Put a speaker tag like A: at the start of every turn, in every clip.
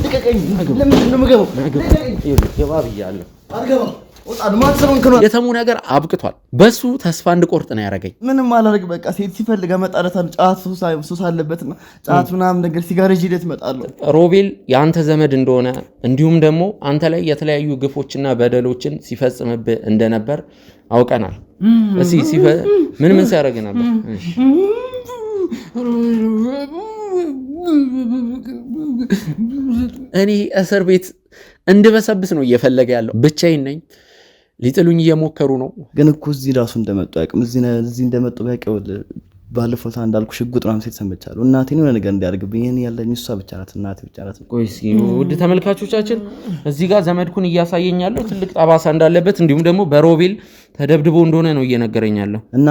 A: ልቀቀኝ። ለምን ነው የምገባው? ገባ ብያለሁ። አልገባም። የተሙ ነገር አብቅቷል። በሱ ተስፋ እንድቆርጥ ነው ያደረገኝ።
B: ምንም አላደርግ በቃ ሴት ሲፈልግ መጣለታል። ጫት ሱስ አለበትና ጫት ምናምን ነገር ሲጋራ ይዤ እመጣለሁ።
A: ሮቤል የአንተ ዘመድ እንደሆነ እንዲሁም ደግሞ አንተ ላይ የተለያዩ ግፎችና በደሎችን ሲፈጽምብህ እንደነበር አውቀናል። ምን ሲያደርግ ነበር? እኔ እስር ቤት እንድበሰብስ ነው እየፈለገ ያለው። ብቻዬን ነኝ። ሊጥሉኝ እየሞከሩ ነው።
B: ግን እኮ እዚህ ራሱ እንደመጡ አያውቅም። እዚህ እንደመጡ ቢያውቀው ባለፈው እንዳልኩ ሽጉጥ ምናምን ሴት ሰምቻለሁ። እናቴን የሆነ ነገር እንዲያደርግብኝ ይሄን ያለኝ እሷ ብቻ ናት፣ እናቴ ብቻ ናት።
A: ቆይ እስኪ ውድ ተመልካቾቻችን እዚህ ጋር ዘመድኩን እያሳየኝ ያለው ትልቅ ጠባሳ እንዳለበት እንዲሁም ደግሞ በሮቤል ተደብድቦ እንደሆነ ነው እየነገረኝ ያለው።
B: እና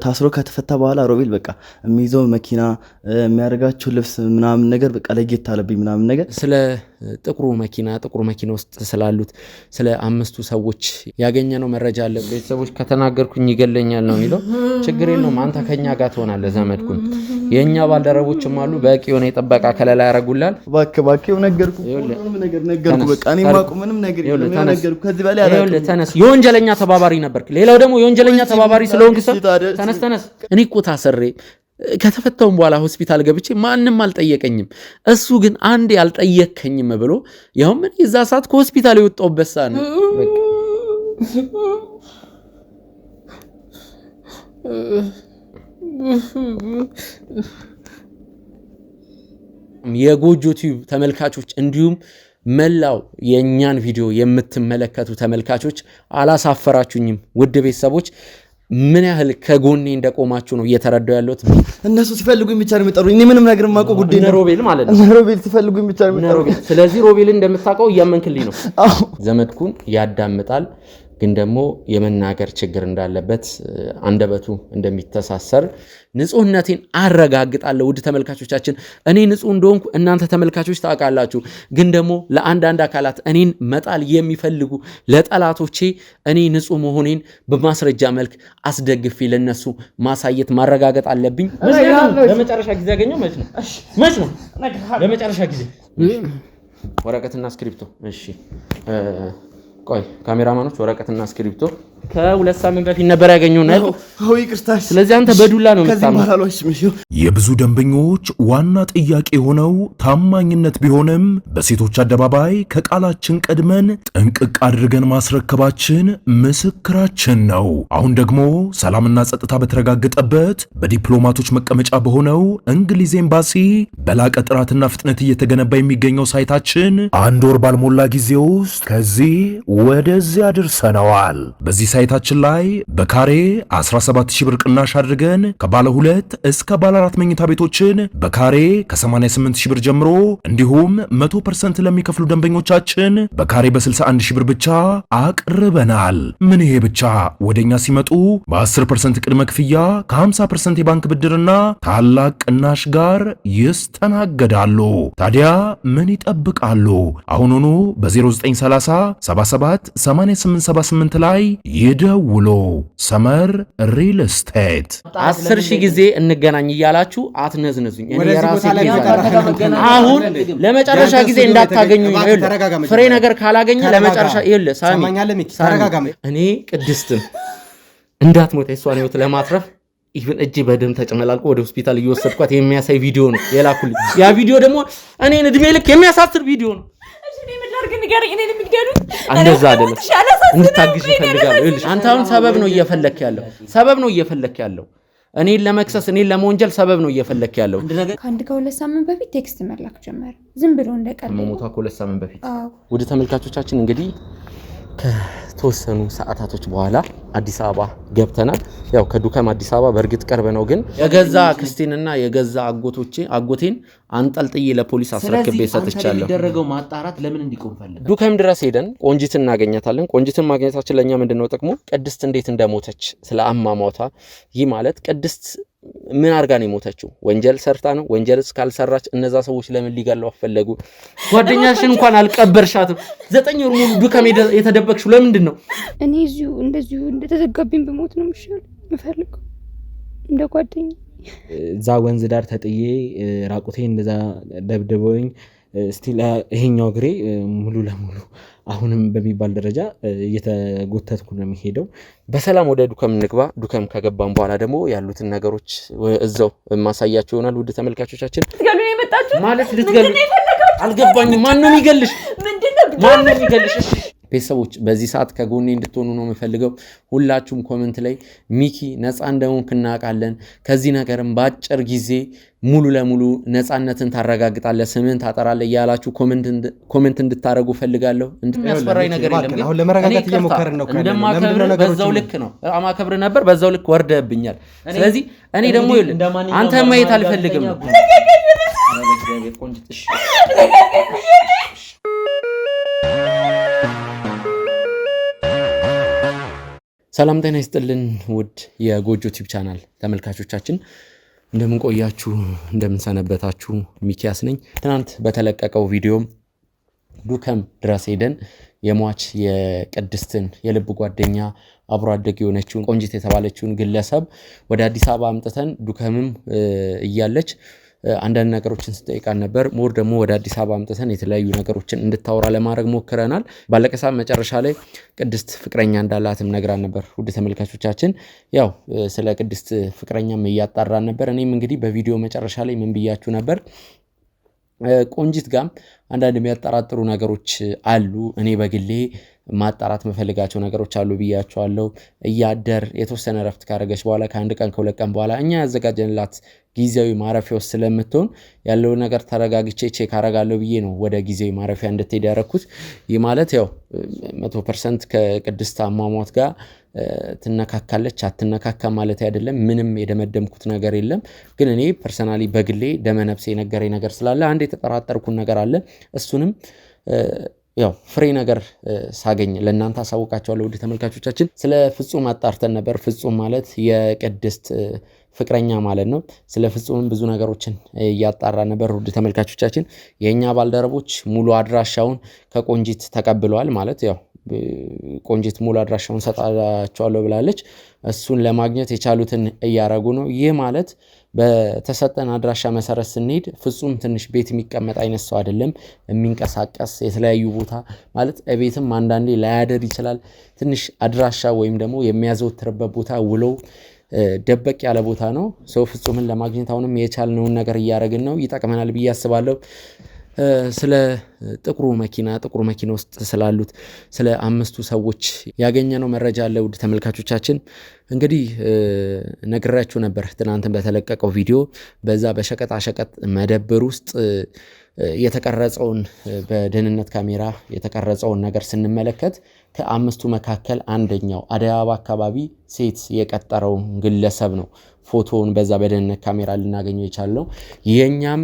B: ታስሮ ከተፈታ በኋላ ሮቤል በቃ የሚይዘው መኪና የሚያደርጋቸው ልብስ ምናምን ነገር በቃ ለጌት አለብኝ ምናምን ነገር
A: ስለ ጥቁሩ መኪና ውስጥ ስላሉት ስለ 5 ሰዎች ያገኘነው መረጃ አለ። ቤተሰቦች ከተናገርኩኝ ይገለኛል ነው የሚለው። ችግር የለውም አንተ ከኛ ጋር ትሆናለህ ዘመድኩን። የኛ ባልደረቦችም አሉ በቂ የሆነ የጥበቃ ከለላ ያረጉላል።
B: ባክህ ነገርኩ በቃ እኔ ማቁ ምንም ነገር ነገርኩ። ከዚህ በላይ
A: አይደለም። ተነስ፣ የወንጀለኛ ተባባሪ ነበርክ። ሌላው ደግሞ የወንጀለኛ ተባባሪ ስለሆንክ ተነስ። እኔ እኮ ታሰሬ ከተፈታውም በኋላ ሆስፒታል ገብቼ ማንም አልጠየቀኝም። እሱ ግን አንድ ያልጠየቀኝም ብሎ ያው ምን የዛ ሰዓት ከሆስፒታል የወጣውበት ሰዓት ነው። የጎጆ ቲዩብ ተመልካቾች እንዲሁም መላው የኛን ቪዲዮ የምትመለከቱ ተመልካቾች አላሳፈራችሁኝም። ውድ ቤተሰቦች ምን ያህል ከጎኔ እንደቆማችሁ ነው እየተረዳው ያለሁት።
B: እነሱ ሲፈልጉኝ ብቻ ነው የሚጠሩኝ። እኔ ምንም ነገር ማቆ ጉዳይ ነው።
A: ሮቤል ማለት ነው።
B: ሮቤል ሲፈልጉኝ ብቻ ነው የሚጠሩኝ።
A: ስለዚህ ሮቤልን እንደምታውቀው እያመንክልኝ ነው። ዘመድኩን ያዳምጣል፣ ግን ደግሞ የመናገር ችግር እንዳለበት አንደበቱ እንደሚተሳሰር ንጹህነቴን አረጋግጣለሁ። ውድ ተመልካቾቻችን እኔ ንጹህ እንደሆንኩ እናንተ ተመልካቾች ታውቃላችሁ። ግን ደግሞ ለአንዳንድ አካላት እኔን መጣል የሚፈልጉ ለጠላቶቼ እኔ ንጹህ መሆኔን በማስረጃ መልክ አስደግፌ ለነሱ ማሳየት ማረጋገጥ አለብኝ። ለመጨረሻ ጊዜ ያገኘው መች ነው? ለመጨረሻ ጊዜ ወረቀትና እስክሪፕቶ። እሺ ቆይ ካሜራማኖች ወረቀትና እስክሪፕቶ ከ2 ሳምንት በፊት ነበር ያገኘው ነው።
B: ይቅርታ።
A: ስለዚህ አንተ በዱላ ነው የምታምነው።
C: የብዙ ደንበኞች ዋና ጥያቄ ሆነው ታማኝነት ቢሆንም በሴቶች አደባባይ ከቃላችን ቀድመን ጥንቅቅ አድርገን ማስረከባችን ምስክራችን ነው። አሁን ደግሞ ሰላምና ጸጥታ በተረጋገጠበት በዲፕሎማቶች መቀመጫ በሆነው እንግሊዝ ኤምባሲ በላቀ ጥራትና ፍጥነት እየተገነባ የሚገኘው ሳይታችን 1 ወር ባልሞላ ጊዜ ውስጥ ከዚህ ወደዚያ አድርሰነዋል። በዚህ ሳይታችን ላይ በካሬ 17000 ብር ቅናሽ አድርገን ከባለ 2 እስከ ባለ 4 መኝታ ቤቶችን በካሬ ከ88000 ብር ጀምሮ እንዲሁም 100% ለሚከፍሉ ደንበኞቻችን በካሬ በ61000 ብር ብቻ አቅርበናል። ምን ይሄ ብቻ! ወደኛ ሲመጡ በ10% ቅድመ ክፍያ ከ50% የባንክ ብድርና ታላቅ ቅናሽ ጋር ይስተናገዳሉ። ታዲያ ምን ይጠብቃሉ? አሁኑኑ በ0930 77 8878 ላይ ይደውሉ። ሰመር ሪል ስቴት
A: 10,000 ጊዜ እንገናኝ እያላችሁ አትነዝነዙኝ። እኔ የራሴ አሁን ለመጨረሻ ጊዜ እንዳታገኙኝ። ፍሬ ነገር ካላገኘ ለመጨረሻ ይኸውልህ ሳሚ እኔ ቅድስትን እንዳትሞት የሷን ህይወት ለማትረፍ ይሁን እጄ በደም ተጨመላልቆ ወደ ሆስፒታል እየወሰድኳት የሚያሳይ ቪዲዮ ነው የላኩልኝ። ያ ቪዲዮ ደግሞ እኔን እድሜ ልክ የሚያሳስር ቪዲዮ ነው። እንደዛ አይደለም እንድታግዥ ይፈልጋል። ይኸውልሽ አንተ አሁን ሰበብ ነው እየፈለክ ያለው እኔን ለመክሰስ እኔን ለመወንጀል ሰበብ ነው እየፈለክ ያለው።
D: ከ2 ሳምንት በፊት ቴክስት መላክ ጀመረ ዝም ብሎ እንደቀለ
A: መሞቷ ከ2 ሳምንት በፊት። ወደ ተመልካቾቻችን እንግዲህ ከተወሰኑ ሰዓታቶች በኋላ አዲስ አበባ ገብተናል። ያው ከዱከም አዲስ አበባ በእርግጥ ቅርብ ነው፣ ግን የገዛ ክስቴንና የገዛ አጎቴን አንጠልጥዬ ለፖሊስ አስረክቤ ሰጥቻለሁ።
E: የሚደረገው ማጣራት ለምን እንዲቆም ፈለገ?
A: ዱከም ድረስ ሄደን ቆንጂትን እናገኛታለን። ቆንጂትን ማግኘታችን ለኛ ምንድነው ጥቅሙ? ቅድስት እንዴት እንደሞተች ስለ አሟሟቷ። ይህ ማለት ቅድስት ምን አርጋ ነው የሞተችው? ወንጀል ሰርታ ነው? ወንጀልስ ካልሰራች እነዛ ሰዎች ለምን ሊገለው አፈለጉ? ጓደኛሽን እንኳን አልቀበርሻትም። 9 ወር ሙሉ ዱከም የተደበቅሽው ለምንድን ነው?
D: እኔ እንደዚሁ እንደተዘጋብኝ በሞት ነው የምፈልገው እንደ ጓደኛ።
E: እዛ ወንዝ ዳር ተጥዬ ራቁቴን እንደዛ ደብድበውኝ
A: ስቲል ይሄኛው እግሬ ሙሉ ለሙሉ አሁንም በሚባል ደረጃ እየተጎተትኩ ነው የሚሄደው። በሰላም ወደ ዱከም እንግባ። ዱከም ከገባን በኋላ ደግሞ ያሉትን ነገሮች እዛው ማሳያችሁ ይሆናል። ውድ ተመልካቾቻችን
D: ልትገሉ ነው የመጣችሁ
A: ማለት ልትገሉ አልገባኝም። ማን ነው የሚገልሽ? ማን ነው የሚገልሽ? እሺ ቤተሰቦች በዚህ ሰዓት ከጎኔ እንድትሆኑ ነው የምፈልገው። ሁላችሁም ኮሜንት ላይ ሚኪ ነፃ እንደሆንክ እናውቃለን፣ ከዚህ ነገርም በአጭር ጊዜ ሙሉ ለሙሉ ነፃነትን ታረጋግጣለህ፣ ስምህን ታጠራለህ እያላችሁ ኮሜንት እንድታረጉ ፈልጋለሁ። እንድታስፈራኝ ነገር የለም። ግን
F: አሁን ለመረጋጋት እየሞከርን ነው።
A: እንደማከብር በዛው ልክ ነው አማከብር ነበር፣ በዛው ልክ ወርደብኛል። ስለዚህ እኔ ደግሞ አንተ ማየት አልፈልግም። ሰላም ጤና ይስጥልን ውድ የጎጆ ቲዩብ ቻናል ተመልካቾቻችን፣ እንደምን ቆያችሁ? እንደምን ሰነበታችሁ? ሚኪያስ ነኝ። ትናንት በተለቀቀው ቪዲዮም ዱከም ድረስ ሄደን የሟች የቅድስትን የልብ ጓደኛ አብሮ አደግ የሆነችውን ቆንጂት የተባለችውን ግለሰብ ወደ አዲስ አበባ አምጥተን ዱከምም እያለች አንዳንድ ነገሮችን ስጠይቃን ነበር። ሞር ደግሞ ወደ አዲስ አበባ አምጥተን የተለያዩ ነገሮችን እንድታወራ ለማድረግ ሞክረናል። ባለቀ ሰዓት መጨረሻ ላይ ቅድስት ፍቅረኛ እንዳላትም ነግራን ነበር። ውድ ተመልካቾቻችን ያው ስለ ቅድስት ፍቅረኛም እያጣራን ነበር። እኔም እንግዲህ በቪዲዮ መጨረሻ ላይ ምን ብያችሁ ነበር? ቆንጂት ጋር አንዳንድ የሚያጠራጥሩ ነገሮች አሉ። እኔ በግሌ ማጣራት መፈልጋቸው ነገሮች አሉ ብያቸዋለሁ። እያደር የተወሰነ ረፍት ካረገች በኋላ ከአንድ ቀን ከሁለት ቀን በኋላ እኛ ያዘጋጀንላት ጊዜያዊ ማረፊያ ውስጥ ስለምትሆን ያለው ነገር ተረጋግቼ ቼክ አረጋለሁ ብዬ ነው ወደ ጊዜያዊ ማረፊያ እንድትሄድ ያደረኩት። ይህ ማለት ያው 100% ከቅድስት አሟሟት ጋር ትነካካለች አትነካካ ማለት አይደለም። ምንም የደመደምኩት ነገር የለም። ግን እኔ ፐርሰናሊ በግሌ ደመነፍሴ የነገረኝ ነገር ስላለ አንድ የተጠራጠርኩን ነገር አለ። እሱንም ያው ፍሬ ነገር ሳገኝ ለእናንተ አሳውቃቸዋለሁ። ውድ ተመልካቾቻችን ስለ ፍጹም አጣርተን ነበር። ፍጹም ማለት የቅድስት ፍቅረኛ ማለት ነው። ስለ ፍጹም ብዙ ነገሮችን እያጣራ ነበር። ውድ ተመልካቾቻችን የኛ ባልደረቦች ሙሉ አድራሻውን ከቆንጂት ተቀብለዋል። ማለት ያው ቆንጂት ሙሉ አድራሻውን ሰጣቸዋለሁ ብላለች። እሱን ለማግኘት የቻሉትን እያረጉ ነው። ይህ ማለት በተሰጠን አድራሻ መሰረት ስንሄድ ፍጹም ትንሽ ቤት የሚቀመጥ አይነት ሰው አይደለም። የሚንቀሳቀስ የተለያዩ ቦታ ማለት ቤትም አንዳንዴ ላያደር ይችላል። ትንሽ አድራሻ ወይም ደግሞ የሚያዘወትርበት ቦታ ውለው ደበቅ ያለ ቦታ ነው። ሰው ፍጹምን ለማግኘት አሁንም የቻልነውን ነገር እያደረግን ነው። ይጠቅመናል ብዬ አስባለሁ። ስለ ጥቁሩ መኪና ውስጥ ስላሉት ስለ 5 ሰዎች ያገኘነው መረጃ አለ። ውድ ተመልካቾቻችን እንግዲህ ነግራችሁ ነበር ትናንትን በተለቀቀው ቪዲዮ። በዛ በሸቀጣሸቀጥ መደብር ውስጥ የተቀረጸውን በደህንነት ካሜራ የተቀረጸውን ነገር ስንመለከት ከ5ቱ መካከል አንደኛው አዲስ አበባ አካባቢ ሴት የቀጠረው ግለሰብ ነው። ፎቶውን በዛ በደህንነት ካሜራ ልናገኘው የቻለው የኛም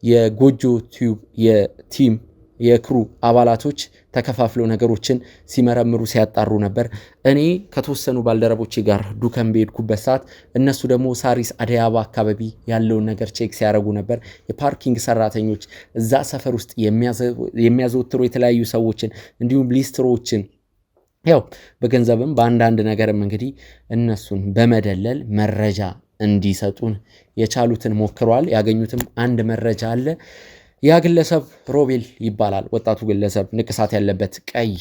A: የጎጆ ቲዩብ የቲም የክሩ አባላቶች ተከፋፍለው ነገሮችን ሲመረምሩ ሲያጣሩ ነበር። እኔ ከተወሰኑ ባልደረቦቼ ጋር ዱከም በሄድኩበት ሰዓት እነሱ ደግሞ ሳሪስ አዲስ አበባ አካባቢ ያለውን ነገር ቼክ ሲያደርጉ ነበር። የፓርኪንግ ሰራተኞች እዛ ሰፈር ውስጥ የሚያዘወትሩ የተለያዩ ሰዎችን እንዲሁም ሊስትሮችን ያው በገንዘብም በአንዳንድ ነገርም እንግዲህ እነሱን በመደለል መረጃ እንዲሰጡን የቻሉትን ሞክረዋል። ያገኙትም አንድ መረጃ አለ። ያ ግለሰብ ሮቤል ይባላል። ወጣቱ ግለሰብ ንቅሳት ያለበት ቀይ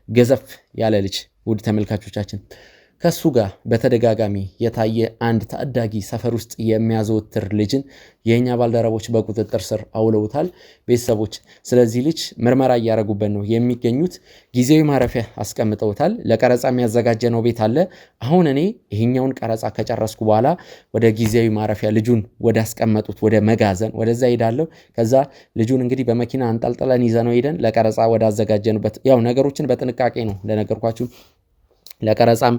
A: ገዘፍ ያለ ልጅ። ውድ ተመልካቾቻችን ከሱ ጋር በተደጋጋሚ የታየ አንድ ታዳጊ ሰፈር ውስጥ የሚያዘወትር ልጅን የኛ ባልደረቦች በቁጥጥር ስር አውለውታል ቤተሰቦች። ስለዚህ ልጅ ምርመራ እያደረጉበት ነው የሚገኙት። ጊዜያዊ ማረፊያ አስቀምጠውታል። ለቀረጻ የሚያዘጋጀነው ቤት አለ። አሁን እኔ ይሄኛውን ቀረጻ ከጨረስኩ በኋላ ወደ ጊዜያዊ ማረፊያ ልጁን ወደ አስቀመጡት ወደ መጋዘን ወደዛ ሄዳለሁ። ከዛ ልጁን እንግዲህ በመኪና አንጠልጥለን ይዘነው ሄደን ለቀረጻ ወደ አዘጋጀንበት ያው ነገሮችን በጥንቃቄ ነው ለነገርኳችሁ ለቀረጻም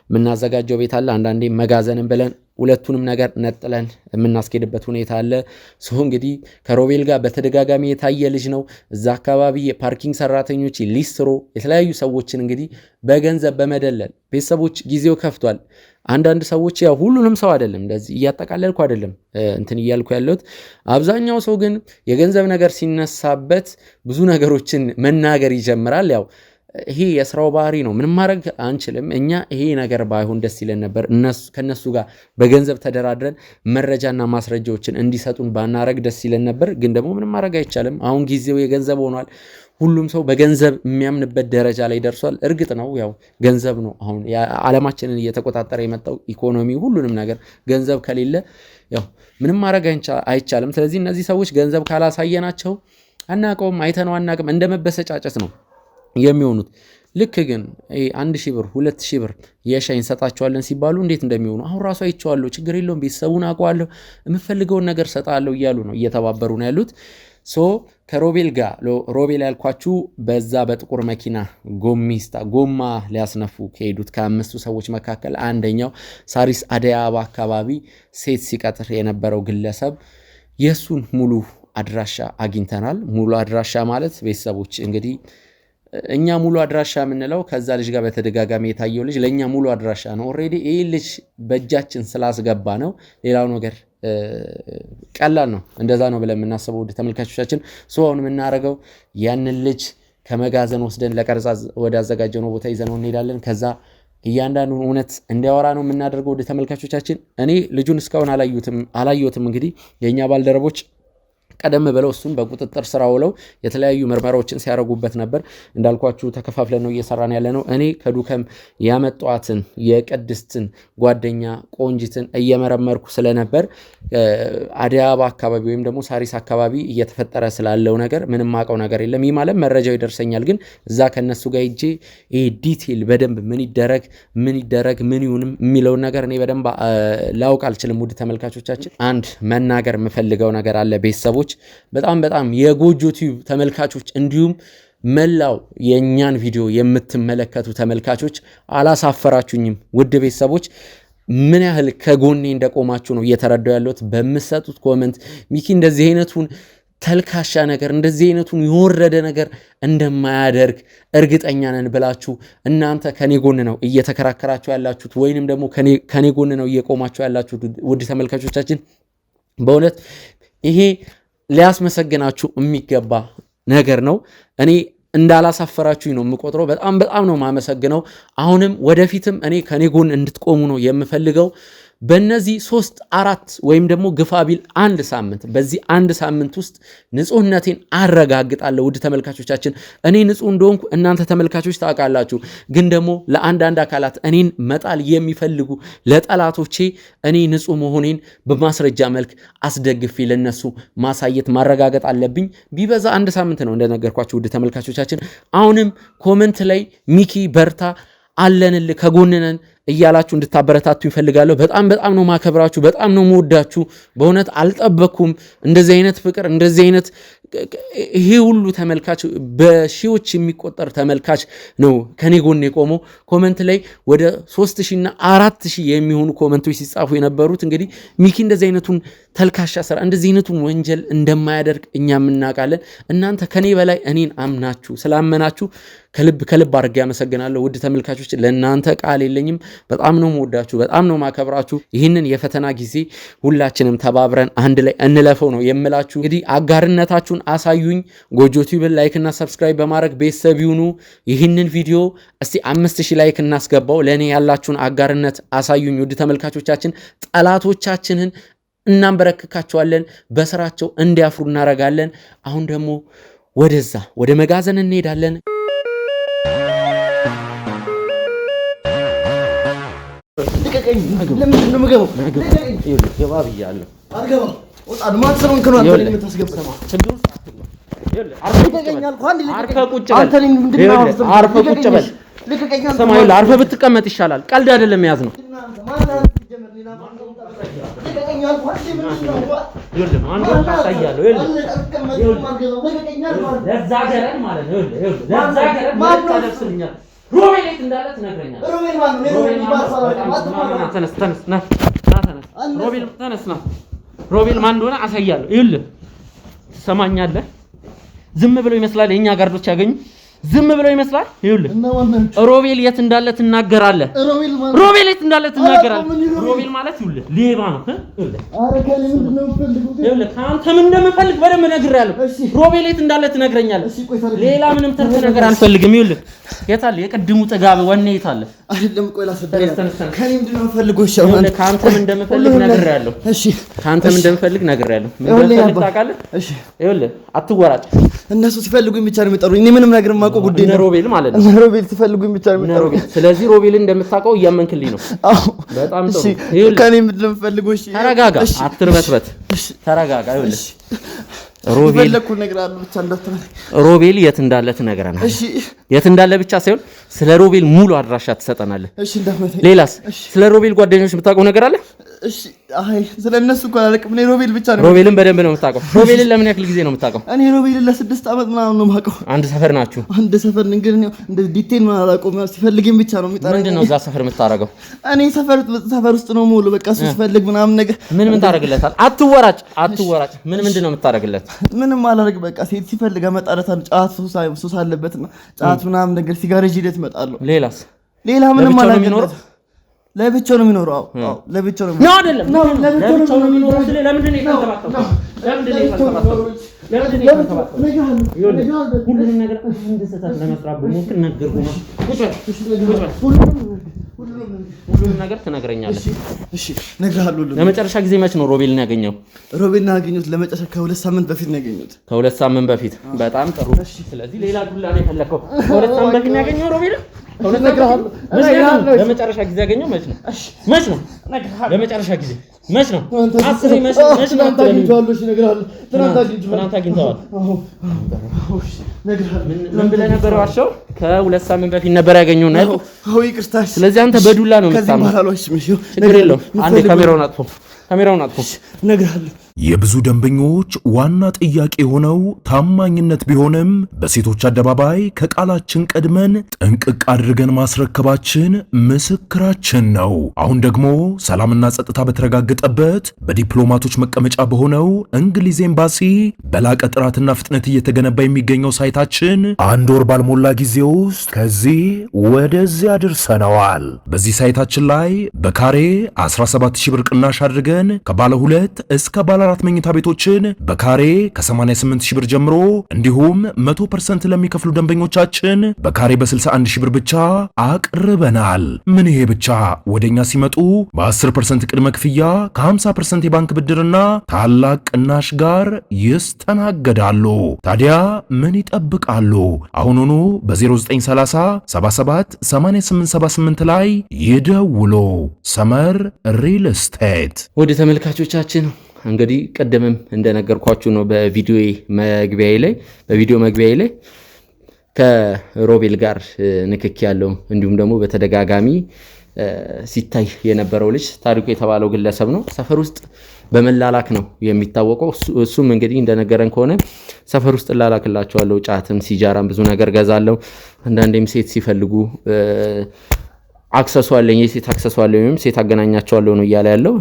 A: የምናዘጋጀው ቤት አለ። አንዳንዴ መጋዘንም ብለን ሁለቱንም ነገር ነጥለን የምናስኬድበት ሁኔታ አለ። ሰው እንግዲህ ከሮቤል ጋር በተደጋጋሚ የታየ ልጅ ነው። እዛ አካባቢ የፓርኪንግ ሰራተኞች፣ ሊስትሮ የተለያዩ ሰዎችን እንግዲህ በገንዘብ በመደለል ቤተሰቦች ጊዜው ከፍቷል። አንዳንድ ሰዎች ያው ሁሉንም ሰው አይደለም እንደዚህ እያጠቃለልኩ አይደለም እንትን እያልኩ ያለሁት። አብዛኛው ሰው ግን የገንዘብ ነገር ሲነሳበት ብዙ ነገሮችን መናገር ይጀምራል። ያው ይሄ የስራው ባህሪ ነው። ምንም ማድረግ አንችልም። እኛ ይሄ ነገር ባይሆን ደስ ይለን ነበር። ከነሱ ጋር በገንዘብ ተደራድረን መረጃና ማስረጃዎችን እንዲሰጡን ባናረግ ደስ ይለን ነበር። ግን ደግሞ ምንም ማድረግ አይቻልም። አሁን ጊዜው የገንዘብ ሆኗል። ሁሉም ሰው በገንዘብ የሚያምንበት ደረጃ ላይ ደርሷል። እርግጥ ነው ያው ገንዘብ ነው አሁን ዓለማችንን እየተቆጣጠረ የመጣው ኢኮኖሚ፣ ሁሉንም ነገር ገንዘብ ከሌለ ያው ምንም ማድረግ አይቻልም። ስለዚህ እነዚህ ሰዎች ገንዘብ ካላሳየናቸው አናቀውም፣ አይተነው አናቅም፣ እንደ መበሰጫጨት ነው የሚሆኑት። ልክ ግን 1000 ብር 2000 ብር የሻይ እንሰጣቸዋለን ሲባሉ እንዴት እንደሚሆኑ አሁን ራሱ አይቼዋለሁ። ችግር የለውም ቤተሰቡን አውቀዋለሁ፣ የምፈልገውን ነገር ሰጣለሁ እያሉ ነው እየተባበሩ ነው ያሉት። ከሮቤል ጋር ሮቤል ያልኳችሁ በዛ በጥቁር መኪና ጎማ ሊያስነፉ ከሄዱት ከ5ቱ ሰዎች መካከል አንደኛው ሳሪስ አደይ አበባ አካባቢ ሴት ሲቀጥር የነበረው ግለሰብ የሱን ሙሉ አድራሻ አግኝተናል። ሙሉ አድራሻ ማለት ቤተሰቦች እንግዲህ እኛ ሙሉ አድራሻ የምንለው ከዛ ልጅ ጋር በተደጋጋሚ የታየው ልጅ ለእኛ ሙሉ አድራሻ ነው። ኦልሬዲ ይህ ልጅ በእጃችን ስላስገባ ነው። ሌላው ነገር ቀላል ነው። እንደዛ ነው ብለን የምናስበው ውድ ተመልካቾቻችን። አሁን የምናደርገው ያንን ልጅ ከመጋዘን ወስደን ለቀረጻ ወደ አዘጋጀነው ቦታ ይዘነው እንሄዳለን። ከዛ እያንዳንዱ እውነት እንዲያወራ ነው የምናደርገው ውድ ተመልካቾቻችን። እኔ ልጁን እስካሁን አላየሁትም። እንግዲህ የእኛ ባልደረቦች ቀደም ብለው እሱን በቁጥጥር ስር ውለው የተለያዩ ምርመራዎችን ሲያደርጉበት ነበር። እንዳልኳችሁ ተከፋፍለን ነው እየሰራን ያለ ነው። እኔ ከዱከም ያመጣዋትን የቅድስትን ጓደኛ ቆንጂትን እየመረመርኩ ስለነበር አደይ አበባ አካባቢ ወይም ደግሞ ሳሪስ አካባቢ እየተፈጠረ ስላለው ነገር ምንም አውቀው ነገር የለም። ይህ ማለት መረጃው ይደርሰኛል፣ ግን እዛ ከነሱ ጋር ሂጄ ይሄ ዲቴል በደንብ ምን ይደረግ ምን ይሁንም የሚለውን ነገር እኔ በደንብ ላውቅ አልችልም። ውድ ተመልካቾቻችን አንድ መናገር የምፈልገው ነገር አለ። ቤተሰቦች በጣም የጎጆ ቲዩብ ተመልካቾች እንዲሁም መላው የኛን ቪዲዮ የምትመለከቱ ተመልካቾች አላሳፈራችሁኝም። ውድ ቤተሰቦች ምን ያህል ከጎኔ እንደቆማችሁ ነው እየተረዳው ያለሁት በምትሰጡት ኮሜንት። ሚኪ እንደዚህ አይነቱን ተልካሻ ነገር እንደዚህ አይነቱን የወረደ ነገር እንደማያደርግ እርግጠኛ ነን ብላችሁ እናንተ ከኔ ጎን ነው እየተከራከራችሁ ያላችሁት ወይንም ደግሞ ከኔ ጎን ነው እየቆማችሁ ያላችሁት። ውድ ተመልካቾቻችን በእውነት ይሄ ሊያስመሰግናችሁ የሚገባ ነገር ነው። እኔ እንዳላሳፈራችሁኝ ነው የምቆጥረው። በጣም ነው ማመሰግነው። አሁንም ወደፊትም እኔ ከኔ ጎን እንድትቆሙ ነው የምፈልገው። በእነዚህ 3-4 ወይም ደግሞ ግፋቢል 1 ሳምንት በዚህ 1 ሳምንት ውስጥ ንጹህነቴን አረጋግጣለሁ። ውድ ተመልካቾቻችን እኔ ንጹህ እንደሆንኩ እናንተ ተመልካቾች ታውቃላችሁ። ግን ደግሞ ለአንዳንድ አካላት እኔን መጣል የሚፈልጉ ለጠላቶቼ እኔ ንጹህ መሆኔን በማስረጃ መልክ አስደግፌ ለነሱ ማሳየት ማረጋገጥ አለብኝ። ቢበዛ 1 ሳምንት ነው እንደነገርኳችሁ ውድ ተመልካቾቻችን። አሁንም ኮሜንት ላይ ሚኪ በርታ አለንልህ ከጎንነን እያላችሁ እንድታበረታቱ ይፈልጋለሁ። በጣም ነው ማከብራችሁ፣ በጣም ነው መወዳችሁ። በእውነት አልጠበኩም እንደዚህ አይነት ፍቅር፣ እንደዚህ አይነት ይሄ ሁሉ ተመልካች በሺዎች የሚቆጠር ተመልካች ነው ከኔ ጎን የቆመው። ኮሜንት ላይ ወደ 3000 እና 4000 የሚሆኑ ኮሜንቶች ሲጻፉ የነበሩት እንግዲህ ሚኪ እንደዚህ አይነቱን ተልካሻ ስራ እንደዚህ አይነቱን ወንጀል እንደማያደርግ እኛም እናውቃለን። እናንተ ከኔ በላይ እኔን አምናችሁ ስላመናችሁ ከልብ አድርጌ አመሰግናለሁ። ውድ ተመልካቾች ለእናንተ ቃል የለኝም። በጣም ነው መወዳችሁ፣ በጣም ነው ማከብራችሁ። ይህንን የፈተና ጊዜ ሁላችንም ተባብረን አንድ ላይ እንለፈው ነው የምላችሁ። እንግዲህ አጋርነታችሁን አሳዩኝ። ጎጆ ቲዩብን ላይክ እና ሰብስክራይብ በማድረግ ቤተሰብ ይሁኑ። ይህንን ቪዲዮ እስቲ 5000 ላይክ እናስገባው። ለእኔ ያላችሁን አጋርነት አሳዩኝ። ውድ ተመልካቾቻችን ጠላቶቻችንን እናንበረክካቸዋለን፣ በስራቸው እንዲያፍሩ እናረጋለን። አሁን ደግሞ ወደ መጋዘን እንሄዳለን።
B: ለምንድን ነው የምገባው?
A: ገባ ብያለሁ።
B: አልገባም። ወጣ ማን ሰሞን ከሆነ አንተ ለምን ታስገባው?
A: አርፈህ ብትቀመጥ ይሻላል። ቀልድ አይደለም ያዝ ነው። ሮቤል የት እንዳለ ትነግረኛለህ። ሮቤል ማን ነው? ተነስ። ሮቤል ማን እንደሆነ አሳያለሁ። ይኸውልህ ትሰማኛለህ? ዝም ብለው ይመስላል የኛ ጋርዶች ያገኙ ዝም ብለው ይመስላል። ይኸውልህ ሮቤል የት እንዳለ ትናገራለህ። ሮቤል የት እንዳለ ትናገራለህ። ሮቤል ማለት ይኸውልህ ሌባ ነው። ይኸውልህ ከአንተ ምን እንደምፈልግ በደንብ ነግሬሃለሁ። ሮቤል የት እንዳለ ትነግረኛለህ። ሌላ ምንም ትርፍ ነገር አልፈልግም። ይኸውልህ የት አለ የቅድሙ ጥጋብ ወኔ የት አለ?
B: አይደለም ቆይ ላስረዳኝ። ከኔ ምንድን ነው የምፈልገው? እሺ
A: ከአንተ ምን እንደምፈልግ ነግሬሃለሁ። እሺ ከአንተ ምን እንደምፈልግ ነግሬሃለሁ። ምን እንደምፈልግ ታውቃለህ? እሺ ይኸውልህ አትወራጭ።
B: እነሱ ሲፈልጉኝ ብቻ ነው የሚጠሩኝ። እኔ ምንም ነገር የማውቀው ጉዳይ ነው።
A: ሮቤል ማለት ነው።
B: ሮቤል ሲፈልጉኝ ብቻ ነው የሚጠሩኝ።
A: ስለዚህ ሮቤልን እንደምታውቀው እያመንክልኝ ነው።
B: አዎ
A: በጣም ጥሩ።
B: ይኸውልህ ከኔ ምንድን ነው የምፈልገው? እሺ
A: ተረጋጋ፣ አትርበትበት። ተረጋጋ። ይኸውልህ ሮቤል የት እንዳለ ትነግረናለህ።
B: እሺ
A: የት እንዳለ ብቻ ሳይሆን ስለ ሮቤል ሙሉ አድራሻ ትሰጠናለህ።
B: እሺ እንዳትመታኝ።
A: ሌላስ ስለ ሮቤል ጓደኞች የምታውቀው ነገር አለ?
B: እሺ አይ ስለ እነሱ እንኳን አላውቅም። እኔ ሮቤል ብቻ ነው።
A: ሮቤልን በደንብ ነው የምታውቀው። ሮቤልን ለምን ያክል ጊዜ ነው የምታውቀው?
B: እኔ ሮቤልን ለ6 ዓመት ምናምን ነው የማውቀው።
A: አንድ ሰፈር ናችሁ?
B: አንድ ሰፈር ነን፣ ግን እንደ ዲቴል ምናምን አላውቀውም። ሲፈልግኝ ብቻ ነው የሚጠራኝ።
A: ምንድን ነው እዛ ሰፈር የምታደርገው?
B: እኔ ሰፈር ውስጥ ነው ሙሉ በቃ እሱ ሲፈልግ ምናምን ነገር
A: ምን ታደርግለታል? አትወራጭ። ምንድን ነው የምታደርግለት?
B: ምንም አላደርግ በቃ ሴት ሲፈልግ እመጣለታለሁ። ጫት ሱስ አለበትና ጫት ምናምን ነገር ሲጋራ ይዤ እመጣለሁ። ሌላ ምንም አላደርግም። ለብቻው ነው የሚኖረው። አዎ ለብቻው ነው የሚኖረው። አይደለም ለብቻው ነው የሚኖረው። ለምንድን ነው የተንተባተበው? ሁሉንም ነገር አንድ ሰዓት ለመስራት ብሞክር ነገርኩህ ነው። ሁሉንም ነገር ትነግረኛለህ። እሺ እነግርሃለሁ።
A: ለመጨረሻ ጊዜ መች ነው ሮቤልን ያገኘው?
B: ሮቤልን ያገኘሁት ለመጨረሻ ከ2 ሳምንት በፊት ነው ያገኘሁት።
A: ከ2 ሳምንት በፊት። በጣም ጥሩ። ስለዚህ ሌላ ዱላ ነው የፈለከው? ከ2 ሳምንት በፊት ነው ያገኘው ሮቤልን? ለመጨረሻ ጊዜ ያገኘው መች ነው? ለመጨረሻ ጊዜ መች ነው? አስሬ መች ነው?
B: ትናንት አግኝቼዋለሁ። እሺ እነግርሃለሁ።
A: ትናንት አግኝተዋል። ምን ብለህ ነበር ዋሻው? ከ2 ሳምንት በፊት ነበር ያገኘው ነው።
B: አዎ ይቅርታ።
A: ስለዚህ አንተ በዱላ ነው የምታምነው። ችግር የለውም። አንዴ ካሜራውን አጥፎ እነግርሃለሁ።
C: የብዙ ደንበኞች ዋና ጥያቄ የሆነው ታማኝነት ቢሆንም በሴቶች አደባባይ ከቃላችን ቀድመን ጥንቅቅ አድርገን ማስረከባችን ምስክራችን ነው። አሁን ደግሞ ሰላምና ጸጥታ በተረጋገጠበት በዲፕሎማቶች መቀመጫ በሆነው እንግሊዝ ኤምባሲ በላቀ ጥራትና ፍጥነት እየተገነባ የሚገኘው ሳይታችን 1 ወር ባልሞላ ጊዜ ውስጥ ከዚህ ወደዚያ አድርሰነዋል። በዚህ ሳይታችን ላይ በካሬ 17000 ብር ቅናሽ አድርገን ከባለ 2 እስከ ባለ 4 መኝታ ቤቶችን በካሬ ከ88000 ብር ጀምሮ እንዲሁም 100% ለሚከፍሉ ደንበኞቻችን በካሬ በ61000 ብር ብቻ አቅርበናል። ምን ይሄ ብቻ! ወደኛ ሲመጡ በ10% ቅድመ ክፍያ ከ50% የባንክ ብድርና ታላቅ ቅናሽ ጋር ይስተናገዳሉ። ታዲያ ምን ይጠብቃሉ? አሁኑኑ በ0930 77 8878 ላይ ይደውሉ። ሰመር ሪል ስቴት።
A: ወደ ተመልካቾቻችን እንግዲህ ቀደምም እንደነገርኳችሁ ነው በቪዲዮ መግቢያዬ ላይ ከሮቤል ጋር ንክኪ ያለው እንዲሁም ደግሞ በተደጋጋሚ ሲታይ የነበረው ልጅ ታሪኩ የተባለው ግለሰብ ነው። ሰፈር ውስጥ በመላላክ ነው የሚታወቀው። እሱም እንግዲህ እንደነገረን ከሆነ ሰፈር ውስጥ እላላክላቸዋለሁ፣ ጫትም ሲጃራም ብዙ ነገር ገዛለሁ፣ አንዳንዴም ሴት ሲፈልጉ አክሰሱ አለኝ፣ የሴት አክሰሱ አለኝ ወይም ሴት አገናኛቸዋለሁ ነው እያለ ያለው።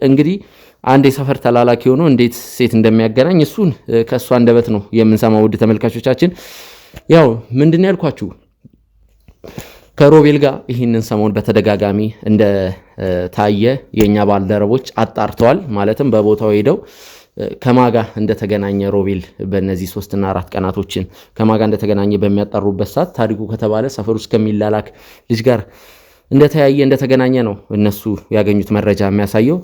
A: እንግዲህ አንድ የሰፈር ተላላኪ ሆኖ እንዴት ሴት እንደሚያገናኝ እሱን ከእሱ አንደበት ነው የምንሰማው። ውድ ተመልካቾቻችን ያው ምንድን ነው ያልኳችሁ ከሮቤል ጋር ይህንን ሰሞን በተደጋጋሚ እንደታየ የእኛ ባልደረቦች አጣርተዋል። ማለትም በቦታው ሄደው ከማጋ እንደተገናኘ ሮቤል በእነዚህ 3 እና 4 ቀናቶችን ከማጋ እንደተገናኘ በሚያጣሩበት ሰዓት ታሪኩ ከተባለ ሰፈር ውስጥ ከሚላላክ ልጅ ጋር እንደተገናኘ ነው እነሱ ያገኙት መረጃ የሚያሳየው።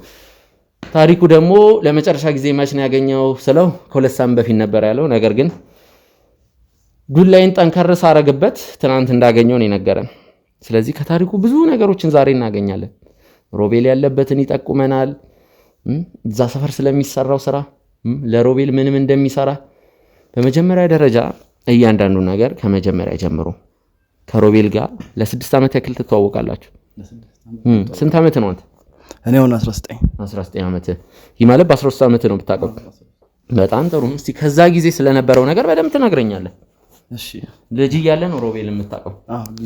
A: ታሪኩ ደግሞ ለመጨረሻ ጊዜ መች ነው ያገኘው ስለው ከ2 ሳምንት በፊት ነበር ያለው። ነገር ግን ዱላይን ጠንከር ሳረግበት ትናንት እንዳገኘው ነው የነገረን። ስለዚህ ከታሪኩ ብዙ ነገሮችን ዛሬ እናገኛለን። ሮቤል ያለበትን ይጠቁመናል። እዛ ሰፈር ስለሚሰራው ስራ ለሮቤል ምንም እንደሚሰራ በመጀመሪያ ደረጃ እያንዳንዱ ነገር ከመጀመሪያ ጀምሮ ከሮቤል ጋር ለ6 ዓመት ያክል ትተዋወቃላችሁ። ስንት ዓመት ነው አንተ?
B: እኔ አሁን 19
A: ዓመት። ይህ ማለት በ13 ዓመት ነው የምታውቀው። በጣም ጥሩ። እስቲ ከዛ ጊዜ ስለነበረው ነገር በደንብ ትነግረኛለህ።
B: እሺ።
A: ልጅ እያለ ነው ሮቤል የምታውቀው?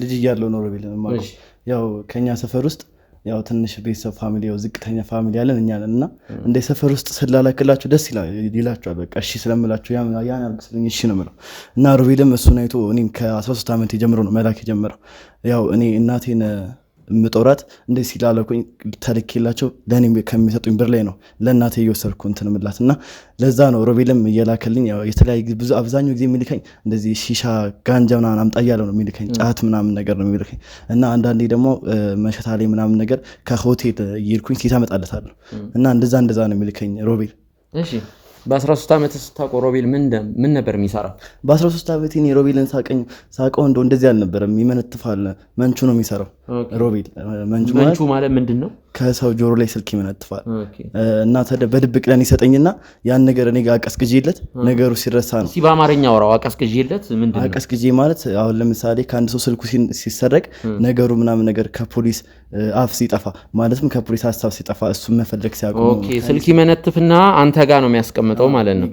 B: ልጅ እያለው ነው ሮቤል የማውቀው። ያው ከኛ ሰፈር ውስጥ ያው ትንሽ ቤተሰብ ፋሚሊ ያው ዝቅተኛ ፋሚሊ ያለን እኛ ነን እና እንደ ሰፈር ውስጥ ስላላክላችሁ ደስ ይላችኋል። በቃ እሺ ስለምላችሁ ያን አርግስልኝ እሺ ነው የምለው እና ሮቤልም እሱን አይቶ እኔም ከ13 ዓመት ጀምሮ ነው መላክ የጀመረው። ያው እኔ እናቴን ምጦራት እንደዚህ ሲላለኩኝ ተልኬላቸው ለኔ ከሚሰጡኝ ብር ላይ ነው ለእናቴ እየወሰድኩ እንትን ምላት እና ለዛ ነው ሮቤልም እየላከልኝ ያው የተለያየ ብዙ አብዛኛው ጊዜ የሚልከኝ እንደዚህ ሺሻ ጋንጃ ምናምን አምጣ እያለ ነው የሚልከኝ ጫት ምናምን ነገር ነው የሚልከኝ እና አንዳንዴ ደግሞ መሸታ ላይ ምናምን ነገር ከሆቴል እየሄድኩኝ ሴት አመጣለታለሁ እና እንደዛ ነው የሚልከኝ ሮቤል።
A: እሺ በ13 ዓመት ስታውቀው ሮቤል ምን ነበር የሚሰራው?
B: በ13 ዓመት እኔ ሮቤልን ሳቀው እንደዚህ አልነበረም። ይመነትፋል፣ መንቹ ነው የሚሰራው ሮቤል።
A: መንቹ ማለት ምንድን ነው?
B: ከሰው ጆሮ ላይ ስልክ ይመነትፋል እና በድብቅ ለኔ ይሰጠኝና ያን ነገር እኔ ጋር አቀስቅጄለት ነገሩ ሲረሳ ነው።
A: እስኪ በአማርኛ አውራው። አቀስቅጄለት ምንድን ነው?
B: አቀስቅጄ ማለት አሁን ለምሳሌ ከአንድ ሰው ስልኩ ሲሰረቅ ነገሩ ምናምን ነገር ከፖሊስ አፍ ሲጠፋ ማለትም ከፖሊስ ሀሳብ ሲጠፋ እሱን መፈለግ ሲያቆም
A: ስልክ ይመነትፍና አንተ ጋር ነው የሚያስቀምጠው ማለት ነው።